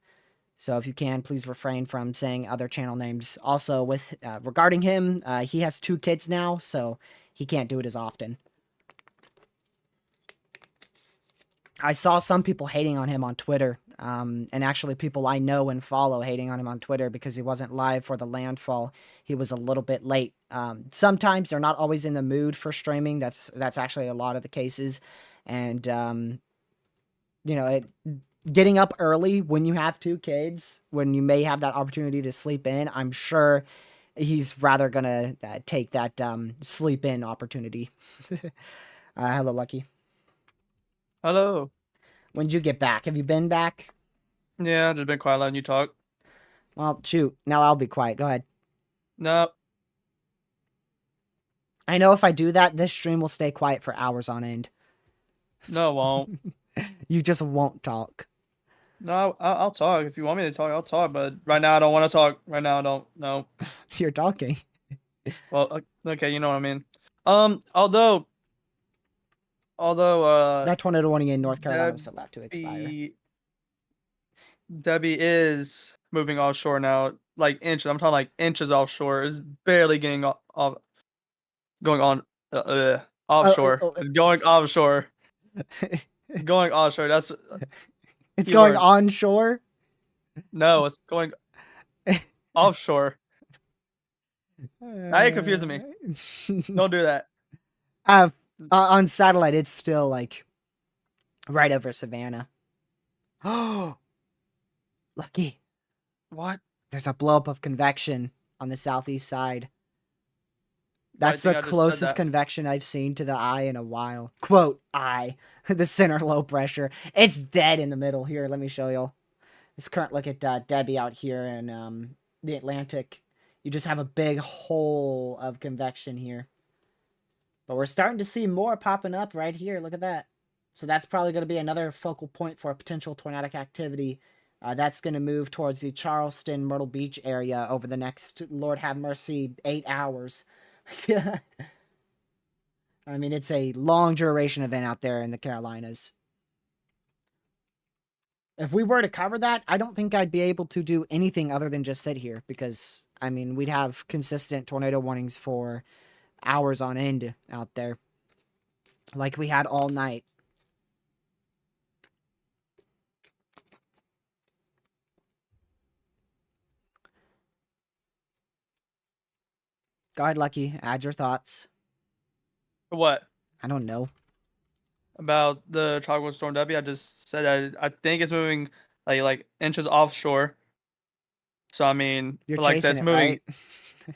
So if you can, please refrain from saying other channel names. Also, with regarding him, he has 2 kids now, so he can't do it as often. I saw some people hating on him on Twitter, and actually people I know and follow hating on him on Twitter because he wasn't live for the landfall. He was a little bit late. Sometimes they're not always in the mood for streaming. That's actually a lot of the cases. And, you know, getting up early when you have 2 kids, when you may have that opportunity to sleep in, I'm sure he's rather going to take that sleep in opportunity. Hello, Lucky. Hello. When did you get back? Have you been back Yeah, I've just been quiet letting you talk. Well, shoot. Now I'll be quiet. Go ahead. No, I know if I do that, this stream will stay quiet for hours on end. no, it won't. You just won't talk. No, I'll talk. If you want me to talk, I'll talk. But right now, I don't want to talk. Right now, I don't. No. You're talking. Well, okay, you know what I mean. Although, That tornado warning in North Carolina was about to expire. Debbie is moving offshore now, like inches. I'm talking like inches offshore. It's barely getting going on offshore. It's going offshore. Going offshore. That's it's keyword. going onshore. No, it's going offshore. Now you're confusing me. Don't do that. On satellite, it's still like right over Savannah. Oh, lucky. What? There's a blowup of convection on the southeast side. That's I the closest convection I've seen to the eye in a while. Quote, eye. The center low pressure. It's dead in the middle. Here, let me show you. This current look at Debbie out here in the Atlantic. You just have a big hole of convection here. But we're starting to see more popping up right here. Look at that. So that's probably going to be another focal point for a potential tornadic activity. That's going to move towards the Charleston, Myrtle Beach area over the next, Lord have mercy, 8 hours. I mean, it's a long duration event out there in the Carolinas. If we were to cover that, I don't think I'd be able to do anything other than just sit here because, I mean, we'd have consistent tornado warnings for hours on end out there. Like we had all night. Go ahead, Lucky. Add your thoughts. What? I don't know. About the Tropical Storm Debby, I just said I think it's moving like inches offshore. So I mean, You're like chasing that's it, moving. right?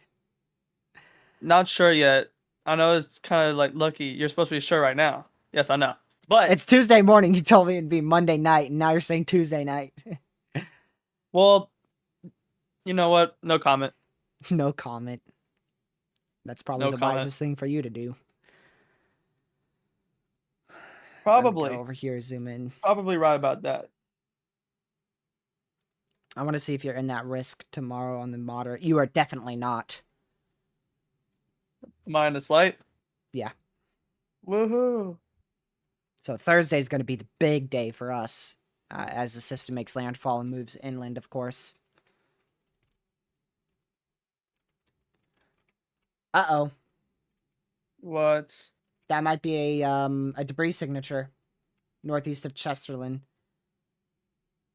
Not sure yet. I know it's kind of like lucky. You're supposed to be sure right now. Yes, I know. But It's Tuesday morning. You told me it'd be Monday night, and now you're saying Tuesday night. well, you know what? No comment. No comment. That's probably No the comment. wisest thing for you to do. Probably. Go over here, zoom in. Probably right about that. I want to see if you're in that risk tomorrow on the moderate. You are definitely not. Am I in the slight? Yeah. Woohoo. So Thursday's going to be the big day for us as the system makes landfall and moves inland, of course. Uh-oh. What? That might be a debris signature northeast of Chesterland.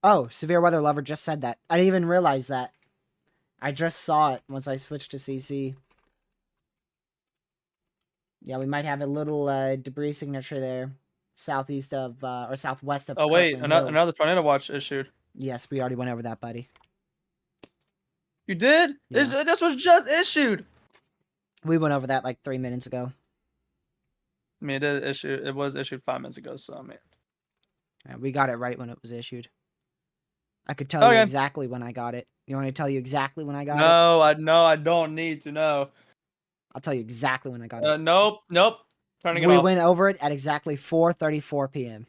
Oh, Severe Weather Lover just said that. I didn't even realize that. I just saw it once I switched to CC. Yeah, we might have a little debris signature there. Southeast of, or southwest of Oh wait, Kirtland Hills. another tornado watch issued. Yes, we already went over that, buddy. You did? Yeah. This was just issued. We went over that like 3 minutes ago. I mean, it was issued 5 minutes ago, so I mean. Yeah, we got it right when it was issued. I could tell you exactly when I got it. You want me to tell you exactly when I got it? No, I don't need to know. I'll tell you exactly when I got it. Nope. Turning it off. We went over it at exactly 4:34 p.m.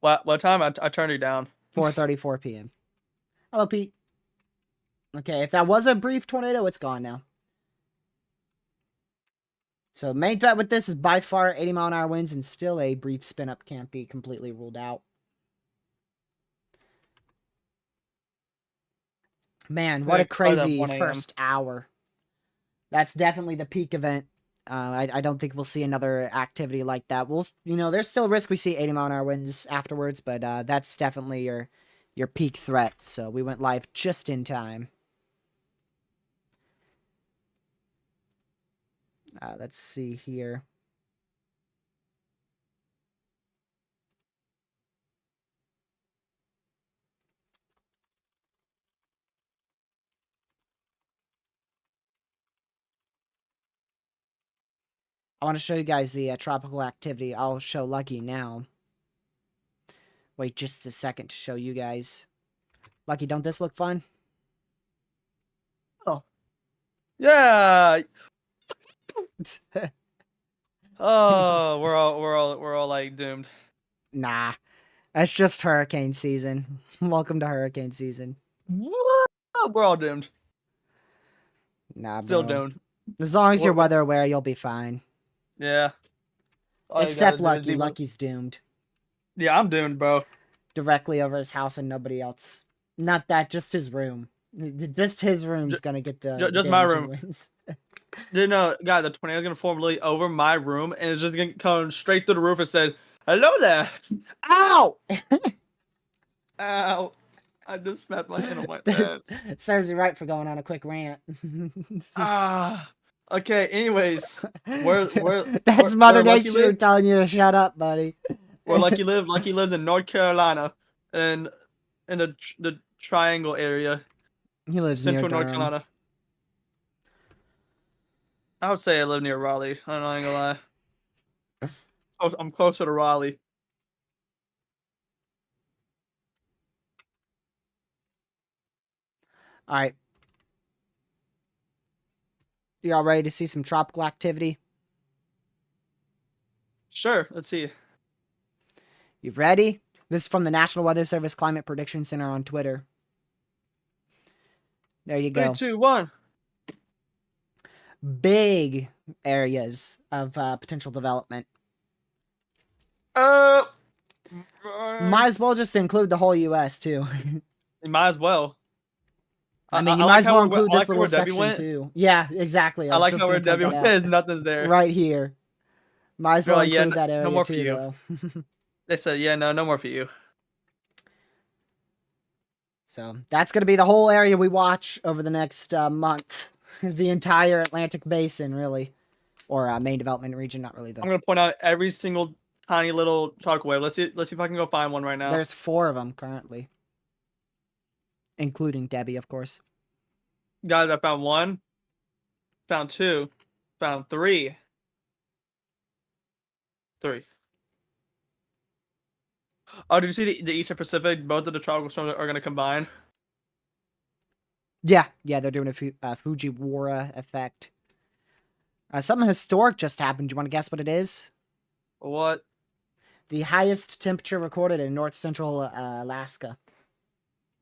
What time? I turned you down. 4:34 p.m. Hello, Pete. Okay, if that was a brief tornado, it's gone now. So main threat with this is by far 80-mile-an-hour winds, and still a brief spin-up can't be completely ruled out. Man, what a crazy first hour. That's definitely the peak event. I don't think we'll see another activity like that. There's still a risk we see 80-mile-an-hour winds afterwards, but that's definitely your peak threat. So we went live just in time. Let's see here. I want to show you guys the tropical activity. I'll show Lucky now. Wait just a second to show you guys. Lucky, don't this look fun? Oh. Yeah. Oh, we're all like doomed. Nah. That's just hurricane season. Welcome to hurricane season. What? We're all doomed. Nah, Still bro. doomed. As long as you're We're- weather aware, you'll be fine. Yeah. All you Except gotta do is Lucky. be- Lucky's doomed. Yeah, I'm doomed, bro. Directly over his house and nobody else. Not that, just his room. Just his room's gonna get the just my damaging room. winds. Dude, no, guy, the tornado is gonna form literally over my room, and it's just gonna come straight through the roof and said, "Hello there." Ow! Ow! I just smacked my hand on my pants. Serves you right for going on a quick rant. Ah. Okay. Anyways, where That's where Mother Lucky Nature live? telling you to shut up, buddy. Where Lucky live? Lucky lives in North Carolina, and in the Triangle area, He lives Central near North Durham. Carolina. I would say I live near Raleigh. I'm not gonna lie. I'm closer to Raleigh. All right. Y'all ready to see some tropical activity? Sure. Let's see. You ready? This is from the National Weather Service Climate Prediction Center on Twitter. There you go. 3, 2, 1. Big areas of potential development. Might Might as well just include the whole U.S. too. as well. I mean, you I might like as how well where- include I like this how little where Debbie section went. too. Yeah, exactly. I like just how where gonna point Debbie that went. out. Is nothing's there. Right here. Might as They're well like, yeah, include that no area more for too, you. though. They said, yeah, no more for you. So that's going to be the whole area we watch over the next month. The entire Atlantic Basin, really. Or main development region, not really though. I'm gonna point out every single tiny little tropical wave. Let's see if I can go find one right now. There's 4 of them currently. Including Debbie, of course. Guys, I found 1, found 2, found 3. 3. Oh, did you see the Eastern Pacific? Both of the tropical storms are gonna combine. Yeah, they're doing a Fujiwara effect. Something historic just happened. Do you want to guess what it is? What? The highest temperature recorded in north central Alaska.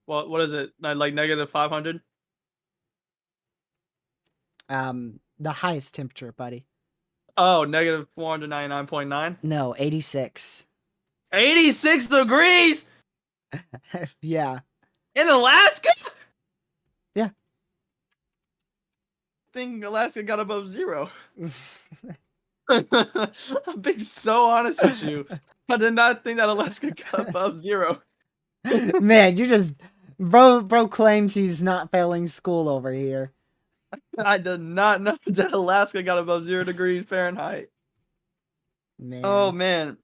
What is it? Like negative 500? The highest temperature, buddy. Oh, negative 499.9. No, 86. 86 degrees Yeah. in Alaska. Yeah. I think Alaska got above 0. I'm being so honest with you. I did not think that Alaska got above 0. Man, you just bro claims he's not failing school over here. I did not know that Alaska got above 0 degrees Fahrenheit. Man. Oh man.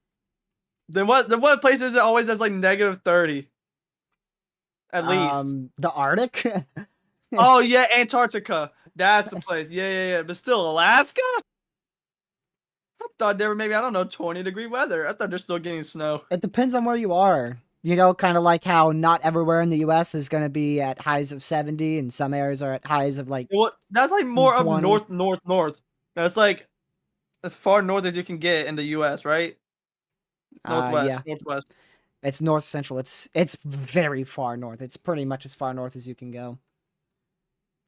Then what place is it always has like negative 30? At least. The Arctic? Oh yeah, Antarctica. That's the place. Yeah. But still, Alaska? I thought they were maybe, I don't know, 20-degree weather. I thought they're still getting snow. It depends on where you are. You know, kind of like how not everywhere in the U.S. is going to be at highs of 70, and some areas are at highs of like. Well, that's like more up 20. north. That's like as far north as you can get in the U.S., right? Northwest. It's north central. It's very far north. It's pretty much as far north as you can go.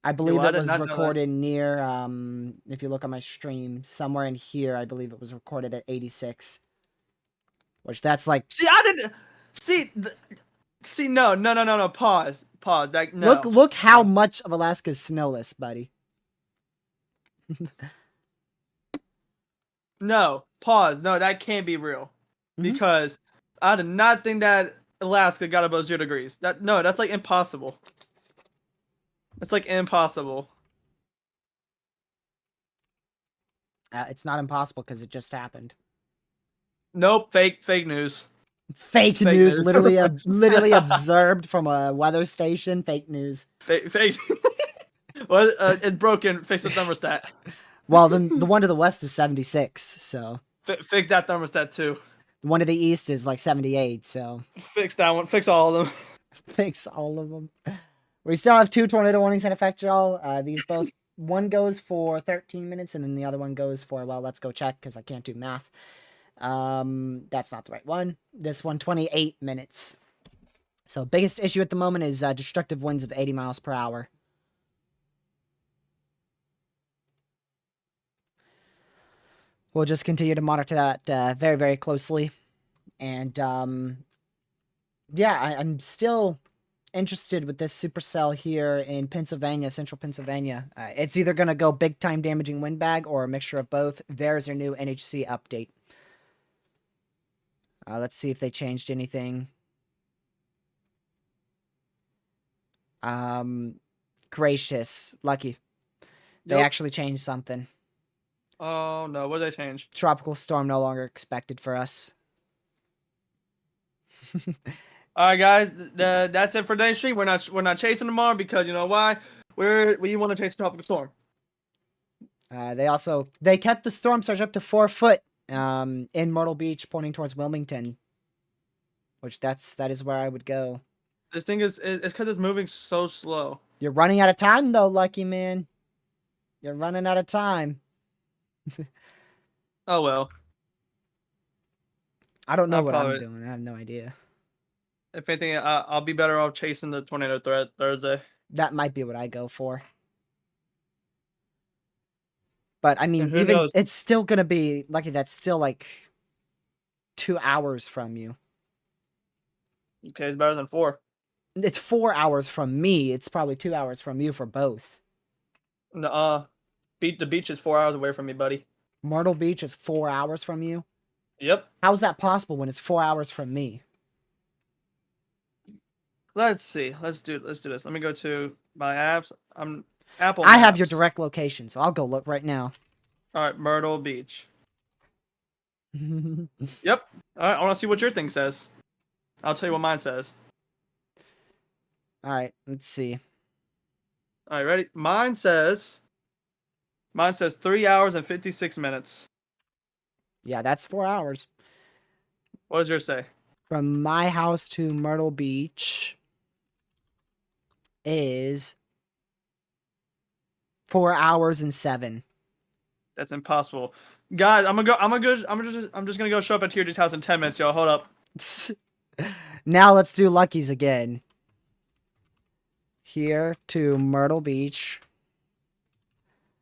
I believe I it did was not know that. recorded near. If you look on my stream, somewhere in here, I believe it was recorded at 86. Which that's like. See, I didn't see. No. Pause. That no. Look how much of Alaska is snowless, buddy. No. Pause. No, that can't be real. Because I did not think that Alaska got above 0 degrees. That's like impossible. It's like impossible. It's not impossible because it just happened. Nope. Fake news. Fake news. literally observed from a weather station. Fake news. Fake. Well, it's broken. Fix the thermostat. Well, then the one to the west is 76. So Fix that thermostat too. The one to the east is like 78, so Fix that one. Fix all of them. fix all of them. We still have 2 tornado warnings in effect, y'all. These both, one goes for 13 minutes, and then the other one goes for, well, let's go check, because I can't do math. That's not the right one. This one, 28 minutes. So biggest issue at the moment is destructive winds of 80 miles per hour. We'll just continue to monitor that very, very closely. And yeah, I'm still interested with this supercell here in Pennsylvania, central Pennsylvania. It's either going to go big time damaging windbag or a mixture of both. There's their new NHC update. Let's see if they changed anything. Gracious. Lucky. They actually changed something. Oh no, what did they change? Tropical storm no longer expected for us. All right, guys, that's it for today's stream. We're not chasing tomorrow because you know why? We want to chase a tropical storm. They kept the storm surge up to 4 foot in Myrtle Beach, pointing towards Wilmington, which that is where I would go. This thing is it's because it's moving so slow. You're running out of time though, Lucky man. You're running out of time. Oh well. I don't know what I'm doing. I have no idea. If anything, I'll be better off chasing the tornado threat Thursday. That might be what I go for. But I mean, who even knows? it's still gonna be Lucky. That's still like 2 hours from you. Okay, it's better than 4. It's 4 hours from me. It's probably 2 hours from you for both. The beach is 4 hours away from me, buddy. Myrtle Beach is 4 hours from you. Yep. How's that possible when it's 4 hours from me? Let's see. Let's do this. Let me go to my apps. I'm Apple. I have your Maps. direct location, so I'll go look right now. All right, Myrtle Beach. All Yep. All right, I want to see what your thing says. I'll tell you what mine says. right, let's see. All right, ready? Mine says 3 hours and 56 minutes. Yeah, that's 4 hours. What does yours say? From my house to Myrtle Beach is 4 hours and 7. That's impossible. Guys, I'm just gonna go show up at TRG's house in 10 minutes, y'all. Hold up. Now let's do Lucky's again. Here to Myrtle Beach.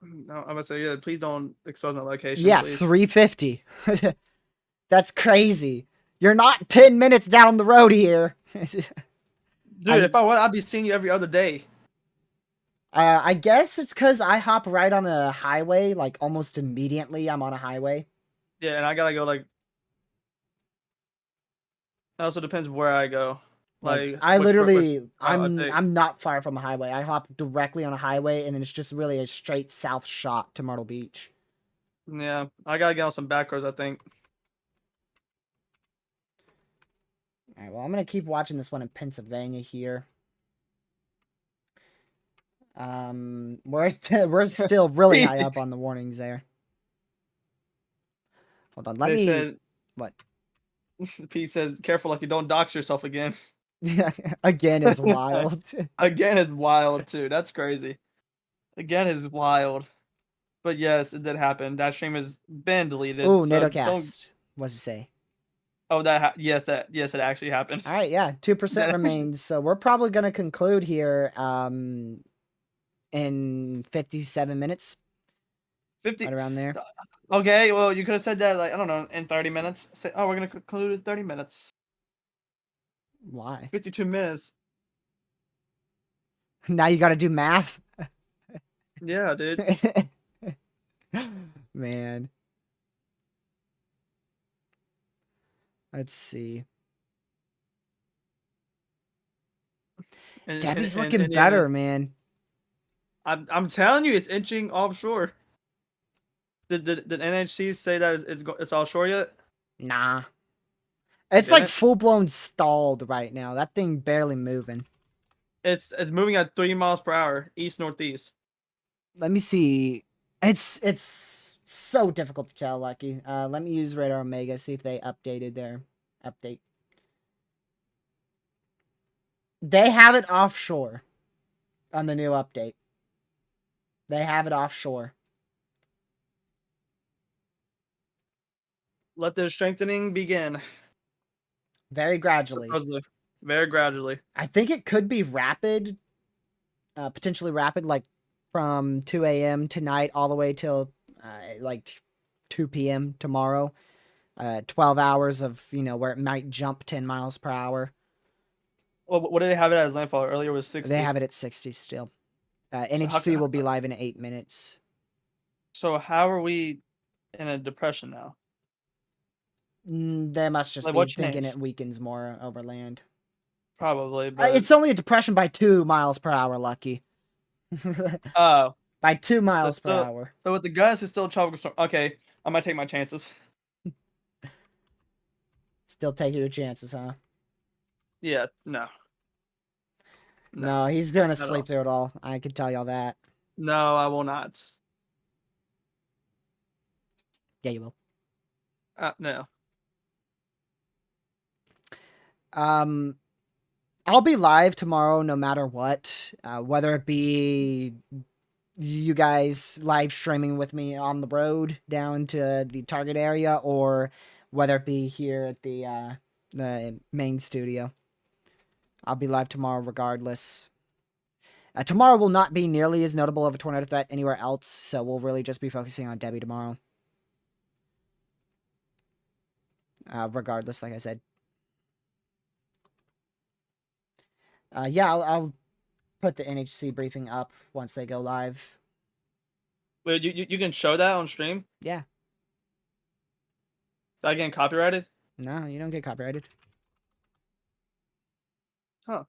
No, I'm gonna say, yeah, please don't expose my location. Yeah, please. 350. That's crazy. You're not 10 minutes down the road here. Dude, if I was, I'd be seeing you every other day. I guess it's because I hop right on a highway, like almost immediately I'm on a highway. Yeah, and I gotta go like. It also depends where I go. Like I which- literally, which route I take. I'm not far from a highway. I hop directly on a highway, and then it's just really a straight south shot to Myrtle Beach. Yeah, I gotta get on some back roads, I think. All right, well, I'm gonna keep watching this one in Pennsylvania here. We're still really high up on the warnings there. Hold on, They said, what? Pete says, "Careful, like you don't dox yourself again." Again is wild. Again is wild too. That's crazy. Again is wild. But yes, it did happen. That stream has been deleted. Ooh, so NatoCast. What's it say? Oh, yes, it actually happened. All right, yeah, 2% remains. So we're probably gonna conclude here. In 57 minutes. 50. Right around there. Okay, well, you could have said that, like, I don't know, in 30 minutes. Say, oh, we're going to conclude in 30 minutes. Why? 52 minutes. Now you gotta do math? Yeah, dude. Man. Let's see. Debbie's looking better, man. I'm telling you, it's inching offshore. Did NHC say that it's offshore yet? Nah. It's like full blown stalled right now. That thing barely moving. It's moving at 3 miles per hour, east northeast. Let me see. It's So difficult to tell, Lucky. Let me use Radar Omega, see if they updated their update. They have it offshore on the new update. They have it offshore. Let the strengthening begin. Very gradually. Supposedly. Very gradually. I think it could be rapid. Potentially rapid, like from 2 a.m. tonight all the way till like 2 p.m. tomorrow. 12 hours of, where it might jump 10 miles per hour. Well, what did they have it as landfall? Earlier was 60. They have it at 60 still. NHC will be live in 8 minutes. So how are we in a depression now? They must just be thinking it weakens more over land. Probably, but... it's only a depression by 2 miles per hour, Lucky. Oh. By 2 miles per hour. So with the guns, it's still a tropical storm. Okay, I might take my chances. Still taking your chances, huh? Yeah, no. No, he's gonna sleep through it all. I can tell y'all that. No, I will not. Yeah, you will. No. I'll be live tomorrow no matter what. Whether it be you guys live streaming with me on the road down to the target area, or whether it be here at the main studio. I'll be live tomorrow regardless. Tomorrow will not be nearly as notable of a tornado threat anywhere else, so we'll really just be focusing on Debby tomorrow. Regardless, like I said. Yeah, I'll put the NHC briefing up once they go live. Wait, you can show that on stream? Yeah. Is that getting copyrighted? No, you don't get copyrighted. Huh.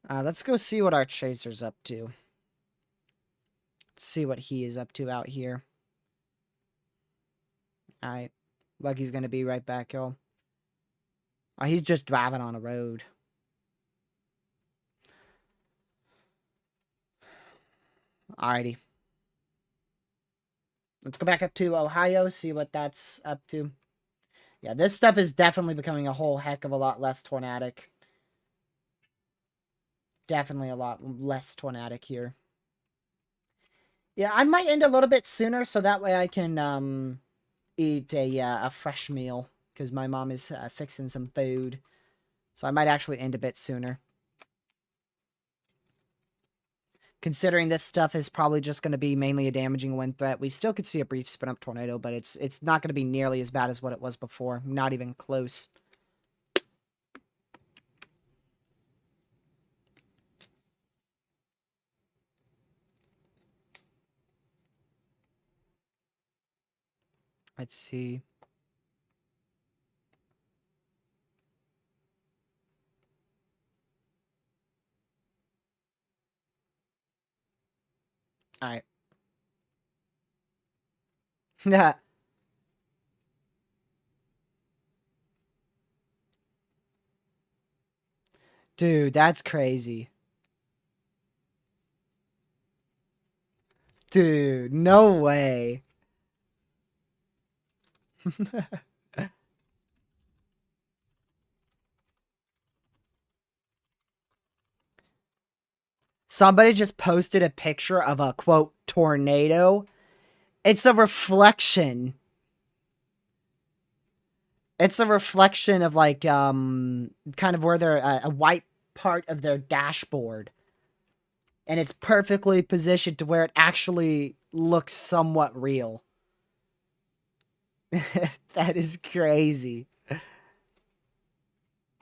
Let's go see what our chaser's up to. Let's see what he is up to out here. Alright. Lucky's gonna be right back, y'all. Oh, he's just driving on a road. Alrighty. Let's go back up to Ohio, see what that's up to. Yeah, this stuff is definitely becoming a whole heck of a lot less tornadic. Definitely a lot less tornadic here. Yeah, I might end a little bit sooner, so that way I can eat a fresh meal, because my mom is fixing some food. So I might actually end a bit sooner. Considering this stuff is probably just going to be mainly a damaging wind threat, we still could see a brief spin-up tornado, but it's not going to be nearly as bad as what it was before. Not even close. Let's see. All right. Yeah. Dude, that's crazy. Dude, no way. Somebody just posted a picture of a, quote, tornado. It's a reflection. It's a reflection of, like, kind of where they're, a white part of their dashboard. And it's perfectly positioned to where it actually looks somewhat real. That is crazy.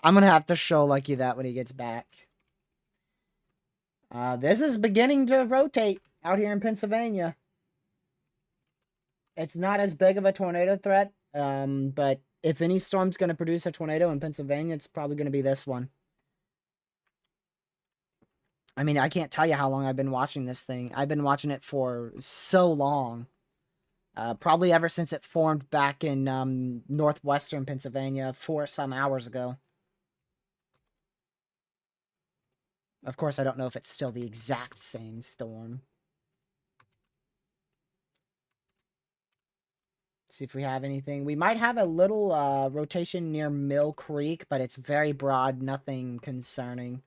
I'm gonna have to show Lucky that when he gets back. This is beginning to rotate out here in Pennsylvania. It's not as big of a tornado threat, but if any storm's going to produce a tornado in Pennsylvania, it's probably going to be this one. I mean, I can't tell you how long I've been watching this thing. I've been watching it for so long. Probably ever since it formed back in northwestern Pennsylvania 4 some hours ago. Of course, I don't know if it's still the exact same storm. See if we have anything. We might have a little rotation near Mill Creek, but it's very broad, nothing concerning.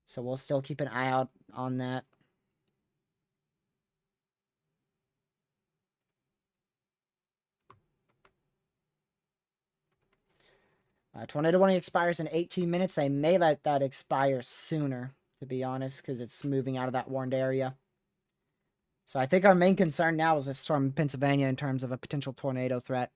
So we'll still keep an eye out on that. Tornado warning expires in 18 minutes. They may let that expire sooner, to be honest, because it's moving out of that warned area. So I think our main concern now is this storm in Pennsylvania in terms of a potential tornado threat.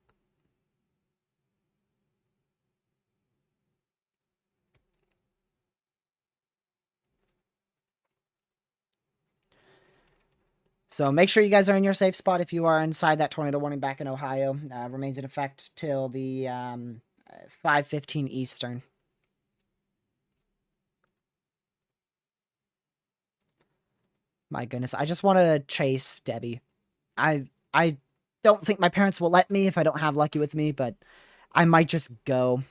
So make sure you guys are in your safe spot if you are inside that tornado warning back in Ohio. Remains in effect till the 5:15 Eastern. My goodness, I just want to chase Debbie. I don't think my parents will let me if I don't have Lucky with me, but I might just go.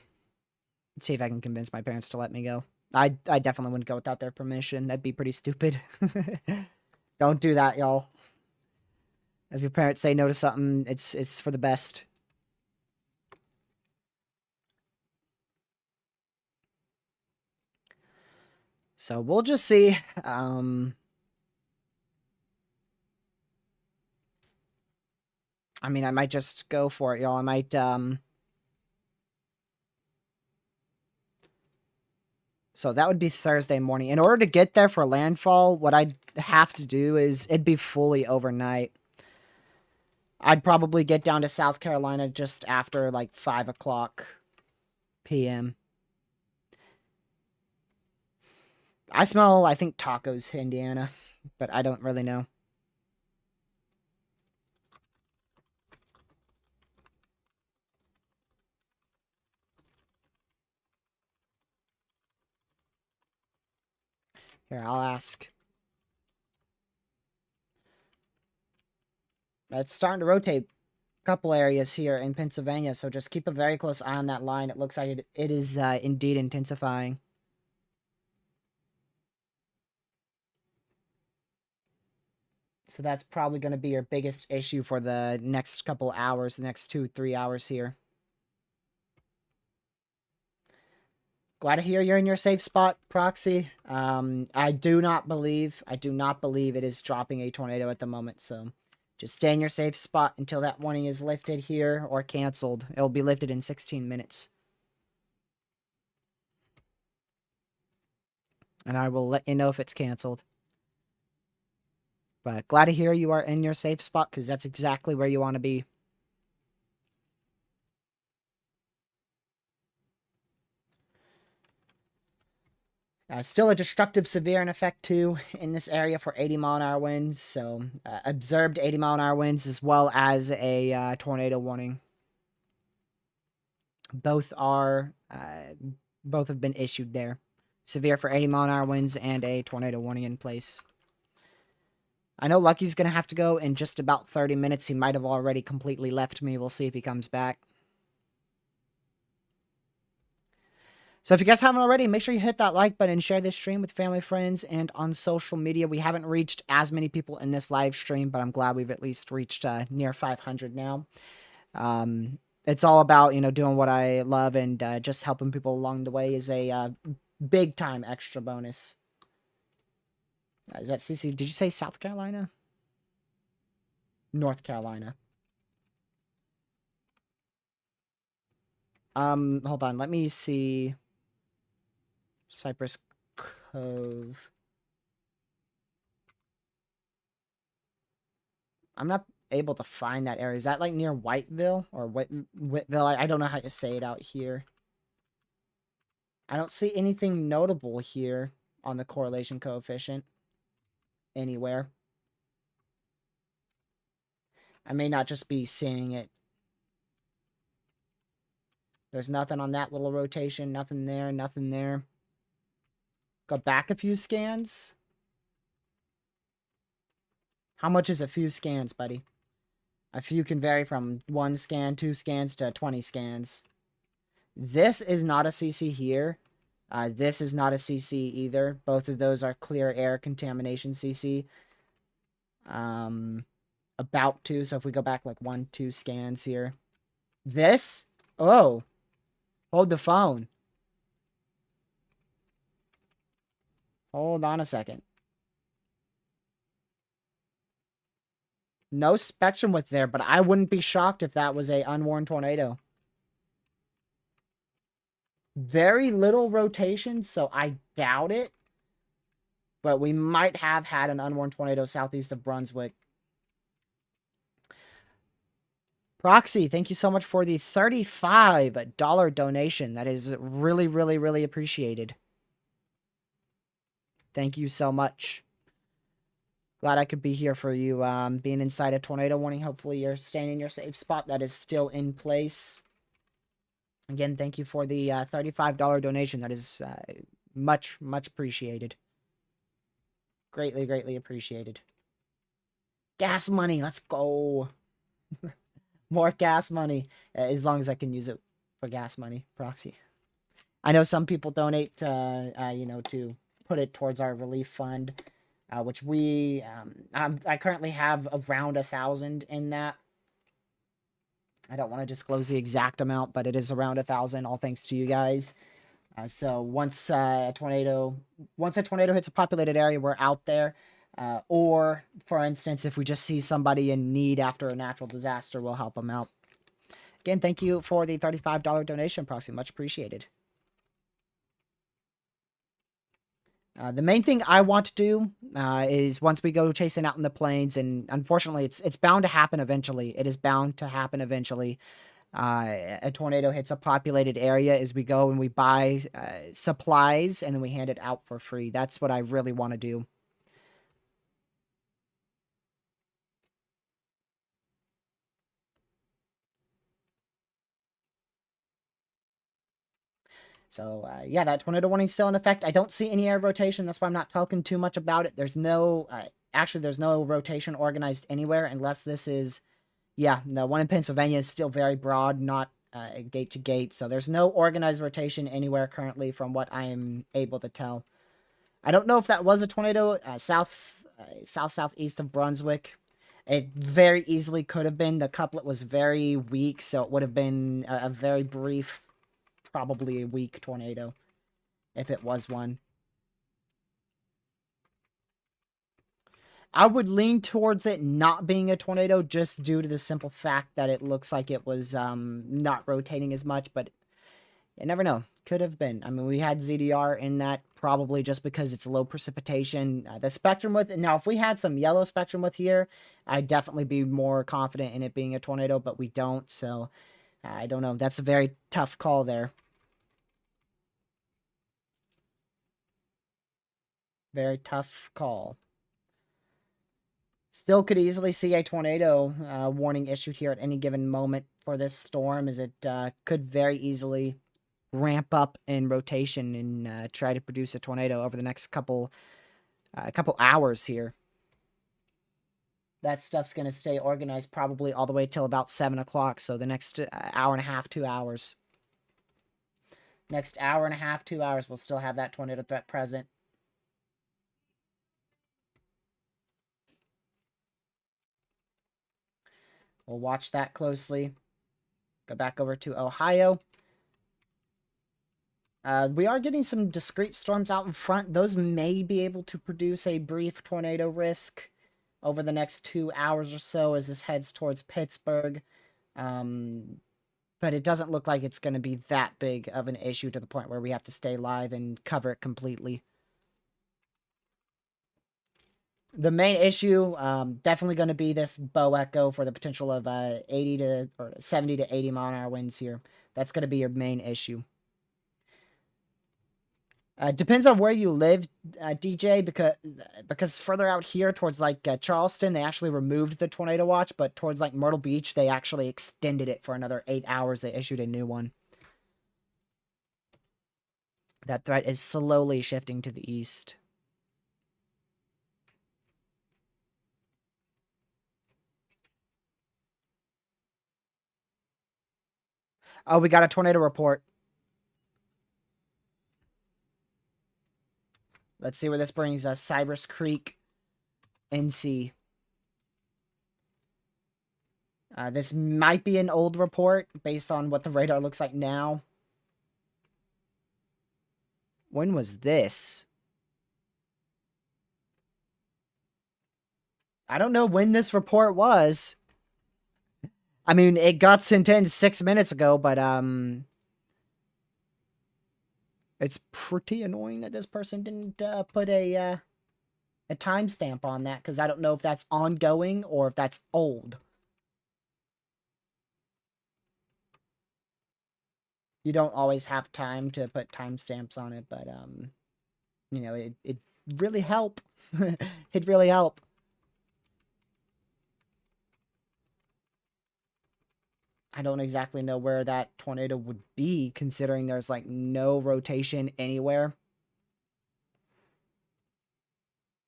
See if I can convince my parents to let me go. I definitely wouldn't go without their permission. That'd be pretty stupid. Don't do that, y'all. If your parents say no to something, it's for the best. So we'll just see. I mean, I might just go for it, y'all. I might, So that would be Thursday morning. In order to get there for landfall, what I'd have to do is it'd be fully overnight. I'd probably get down to South Carolina just after, like, 5 o'clock p.m. I smell, I think, tacos, Indiana, but I don't really know. Here, I'll ask. It's starting to rotate a couple areas here in Pennsylvania, so just keep a very close eye on that line. It looks like it is indeed intensifying. So that's probably going to be your biggest issue for the next couple hours, the next 2-3 hours here. Glad to hear you're in your safe spot, Proxy. I do not believe it is dropping a tornado at the moment, so just stay in your safe spot until that warning is lifted here or canceled. It'll be lifted in 16 minutes. And I will let you know if it's canceled. But glad to hear you are in your safe spot, because that's exactly where you want to be. Still a destructive severe in effect, too, in this area for 80-mile-an-hour winds. So, observed 80-mile-an-hour winds as well as a tornado warning. Both have been issued there. Severe for 80-mile-an-hour winds and a tornado warning in place. I know Lucky's going to have to go in just about 30 minutes. He might have already completely left me. We'll see if he comes back. So if you guys haven't already, make sure you hit that like button and share this stream with family, friends, and on social media. We haven't reached as many people in this live stream, but I'm glad we've at least reached near 500 now. It's all about, doing what I love, and just helping people along the way is a big-time extra bonus. Is that CC? Did you say South Carolina? North Carolina. Hold on. Let me see. Cypress Cove. I'm not able to find that area. Is that like near Whiteville or Whitville? I don't know how to say it out here. I don't see anything notable here on the correlation coefficient anywhere. I may not just be seeing it. There's nothing on that little rotation. Nothing there. Nothing there. Go back a few scans. How much is a few scans, buddy? A few can vary from 1 scan, 2 scans to 20 scans. This is not a CC here, This is not a CC either. Both of those are clear air contamination CC. About to. So if we go back like 1, 2 scans here. This? Oh. Hold the phone. Hold on a second. No spectrum width there, but I wouldn't be shocked if that was a unwarned tornado. Very little rotation, so I doubt it. But we might have had an unwarned tornado southeast of Brunswick. Proxy, thank you so much for the $35 donation. That is really, really, really appreciated. Thank you so much. Glad I could be here for you. Being inside a tornado warning. Hopefully you're staying in your safe spot. That is still in place. Again, thank you for the $35 donation. That is much, much appreciated. Greatly, greatly appreciated. Gas money. Let's go. More gas money. As long as I can use it for gas money. Proxy. I know some people donate, to put it towards our relief fund, which we, I currently have around 1,000 in that. I don't want to disclose the exact amount, but it is around 1,000, all thanks to you guys. So once a tornado hits a populated area, we're out there. Or, for instance, if we just see somebody in need after a natural disaster, we'll help them out. Again, thank you for the $35 donation, Proxy. Much appreciated. The main thing I want to do is once we go chasing out in the plains, and unfortunately, it's bound to happen eventually. It is bound to happen eventually. A tornado hits a populated area as we go and we buy supplies and then we hand it out for free. That's what I really want to do. So, yeah, that tornado warning is still in effect. I don't see any air rotation. That's why I'm not talking too much about it. There's no, actually, there's no rotation organized anywhere unless this is, yeah, the one in Pennsylvania is still very broad, not gate to gate. So there's no organized rotation anywhere currently from what I am able to tell. I don't know if that was a tornado southeast of Brunswick. It very easily could have been. The couplet was very weak, so it would have been a very brief, probably a weak tornado, if it was one. I would lean towards it not being a tornado just due to the simple fact that it looks like it was not rotating as much, but you never know. Could have been. I mean, we had ZDR in that probably just because it's low precipitation. The spectrum width, now if we had some yellow spectrum width here, I'd definitely be more confident in it being a tornado, but we don't, so I don't know. That's a very tough call there. Very tough call. Still could easily see a tornado warning issued here at any given moment for this storm, as it could very easily ramp up in rotation and try to produce a tornado over the next couple hours here. That stuff's going to stay organized probably all the way till about 7 o'clock, so the next hour and a half, 2 hours. Next hour and a half, 2 hours, we'll still have that tornado threat present. We'll watch that closely. Go back over to Ohio. We are getting some discrete storms out in front. Those may be able to produce a brief tornado risk over the next 2 hours or so as this heads towards Pittsburgh. But it doesn't look like it's going to be that big of an issue to the point where we have to stay live and cover it completely. The main issue, definitely going to be this bow echo for the potential of 70 to 80 mile an hour winds here. That's going to be your main issue. Depends on where you live, DJ, because further out here towards like Charleston, they actually removed the tornado watch, but towards like Myrtle Beach, they actually extended it for another 8 hours. They issued a new one. That threat is slowly shifting to the east. Oh, we got a tornado report. Let's see where this brings us. Cypress Creek, NC. This might be an old report based on what the radar looks like now. When was this? I don't know when this report was. I mean, it got sent in 6 minutes ago, but it's pretty annoying that this person didn't put a timestamp on that, because I don't know if that's ongoing or if that's old. You don't always have time to put timestamps on it, but you know, it really help. It'd really help. I don't exactly know where that tornado would be, considering there's like no rotation anywhere.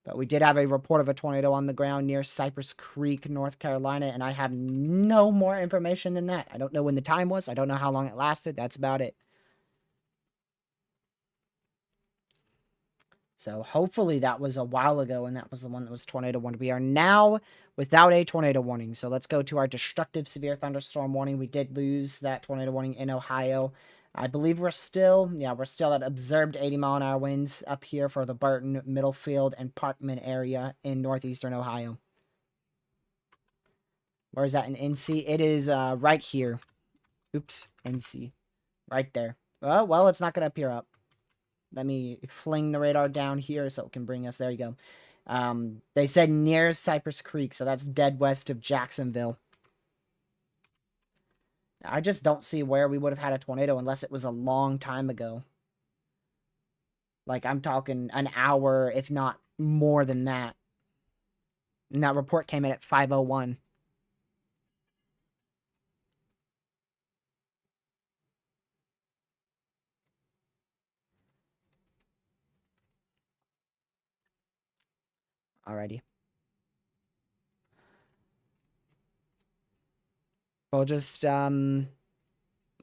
But we did have a report of a tornado on the ground near Cypress Creek, North Carolina, and I have no more information than that. I don't know when the time was. I don't know how long it lasted. That's about it. So hopefully that was a while ago, and that was the one that was tornado warned. We are now without a tornado warning. So let's go to our destructive severe thunderstorm warning. We did lose that tornado warning in Ohio. I believe we're still at observed 80-mile-an-hour winds up here for the Burton, Middlefield, and Parkman area in northeastern Ohio. Where is that in NC? It is right here. Oops, NC. Right there. Oh, well, it's not going to appear up. Let me fling the radar down here so it can bring us. There you go. They said near Cypress Creek, so that's dead west of Jacksonville. I just don't see where we would have had a tornado unless it was a long time ago. Like, I'm talking an hour, if not more than that. And that report came in at 5:01. Alrighty. We'll just, I'll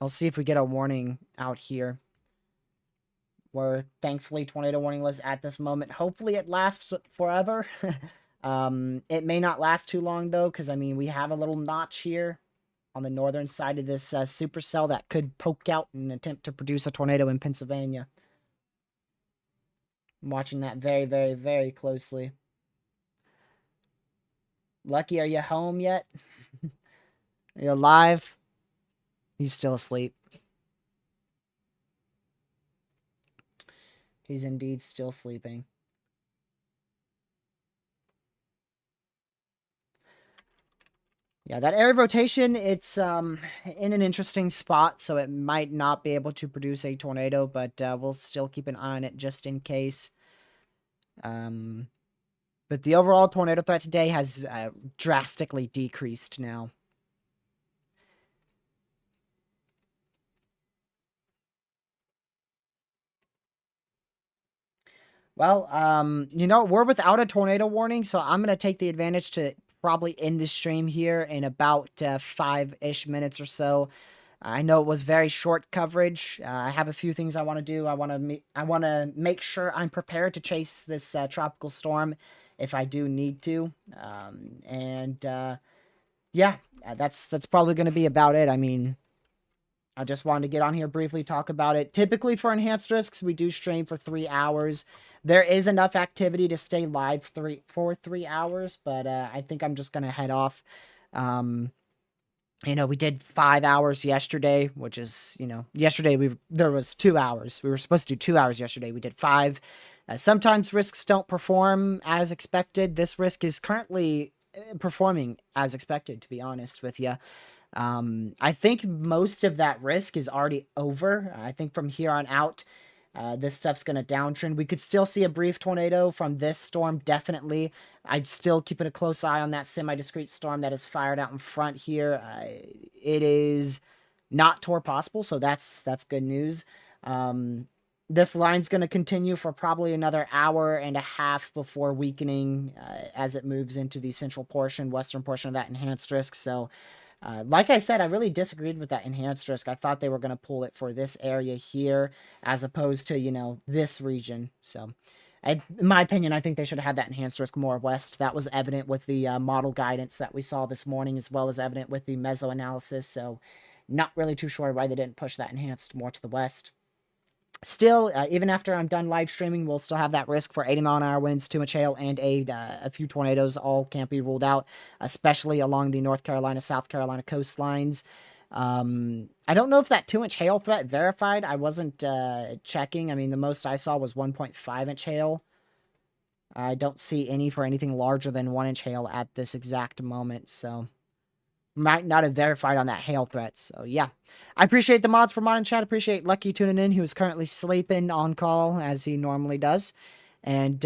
see if we get a warning out here. We're thankfully tornado warningless at this moment. Hopefully it lasts forever. It may not last too long, though, because, I mean, we have a little notch here on the northern side of this supercell that could poke out and attempt to produce a tornado in Pennsylvania. I'm watching that very, very, very closely. Lucky, are you home yet? Are you alive? He's still asleep. He's indeed still sleeping. Yeah, that area rotation, it's in an interesting spot, so it might not be able to produce a tornado, but we'll still keep an eye on it just in case. But the overall tornado threat today has drastically decreased now. Well, you know, we're without a tornado warning, so I'm going to take the advantage to probably end the stream here in about 5-ish minutes or so. I know it was very short coverage. I have a few things I want to do. I want to make sure I'm prepared to chase this tropical storm if I do need to. Yeah, that's probably going to be about it. I mean, I just wanted to get on here briefly, talk about it. Typically for enhanced risks, we do stream for 3 hours. There is enough activity to stay live for 3 hours, but I think I'm just going to head off. You know, we did 5 hours yesterday, which is, you know, yesterday there was 2 hours. We were supposed to do 2 hours yesterday. We did 5. Sometimes risks don't perform as expected. This risk is currently performing as expected, to be honest with you. I think most of that risk is already over. I think from here on out, this stuff's going to downtrend. We could still see a brief tornado from this storm, definitely. I'd still keep a close eye on that semi-discrete storm that is fired out in front here. It is not tour possible, so that's good news. This line's going to continue for probably another hour and a half before weakening as it moves into the central portion, western portion of that enhanced risk. So, like I said, I really disagreed with that enhanced risk. I thought they were going to pull it for this area here as opposed to, you know, this region. So, in my opinion, I think they should have had that enhanced risk more west. That was evident with the model guidance that we saw this morning, as well as evident with the meso analysis. So, not really too sure why they didn't push that enhanced more to the west. Still, even after I'm done live streaming, we'll still have that risk for 80-mile-an-hour winds, too much hail, and a few tornadoes. All can't be ruled out, especially along the North Carolina, South Carolina coastlines. I don't know if that 2-inch hail threat verified. I wasn't checking. I mean, the most I saw was 1.5-inch hail. I don't see any for anything larger than 1-inch hail at this exact moment, so might not have verified on that hail threat. So yeah, I appreciate the mods for mod in chat. Appreciate Lucky tuning in, who is currently sleeping on call as he normally does. And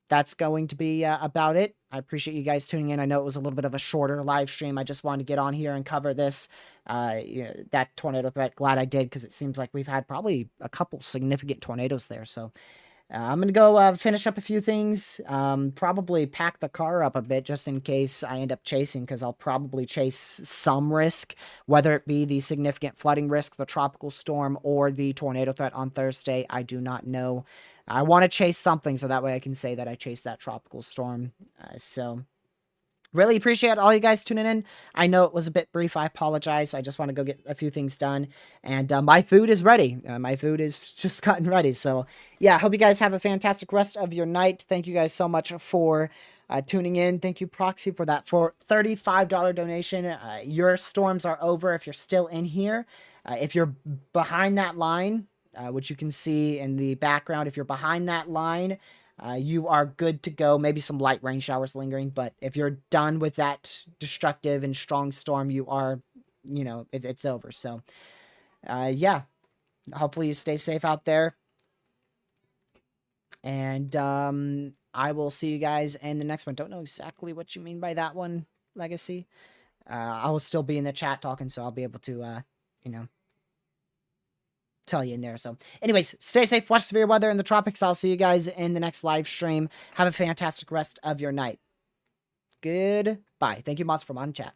that's going to be about it. I appreciate you guys tuning in. I know it was a little bit of a shorter live stream. I just wanted to get on here and cover this, that tornado threat. Glad I did, because it seems like we've had probably a couple significant tornadoes there. So I'm going to go finish up a few things, probably pack the car up a bit just in case I end up chasing, because I'll probably chase some risk, whether it be the significant flooding risk, the tropical storm, or the tornado threat on Thursday. I do not know. I want to chase something so that way I can say that I chased that tropical storm. So really appreciate all you guys tuning in. I know it was a bit brief. I apologize. I just want to go get a few things done. And my food is ready. My food is just gotten ready. So yeah, I hope you guys have a fantastic rest of your night. Thank you guys so much for tuning in. Thank you, Proxy, for that $35 donation. Your storms are over if you're still in here. If you're behind that line, which you can see in the background, if you're behind that line, you are good to go. Maybe some light rain showers lingering, but if you're done with that destructive and strong storm, you are, it's over. So, yeah, hopefully you stay safe out there. And I will see you guys in the next one. Don't know exactly what you mean by that one, Legacy. I will still be in the chat talking, so I'll be able to, tell you in there. So anyways, stay safe, watch severe weather in the tropics. I'll see you guys in the next live stream. Have a fantastic rest of your night. Goodbye. Thank you, mods, for mod in chat.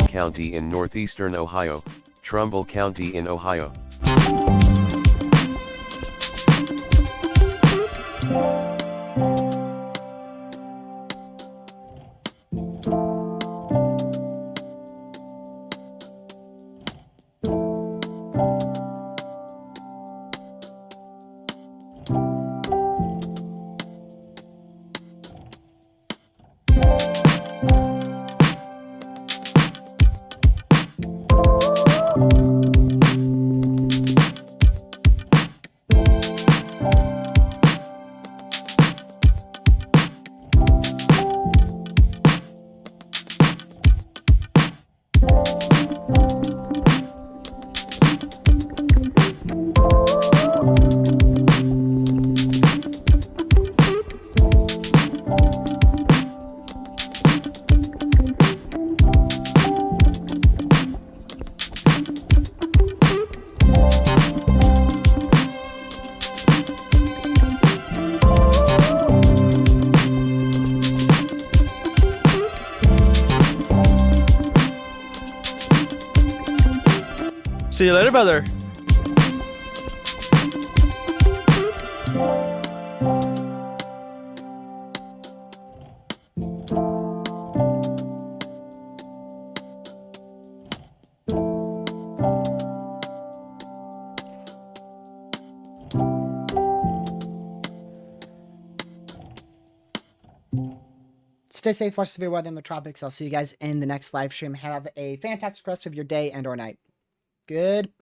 County in northeastern Ohio, Trumbull County in Ohio. See you later, brother. Stay safe, watch severe weather in the tropics. I'll see you guys in the next live stream. Have a fantastic rest of your day and or night. Good.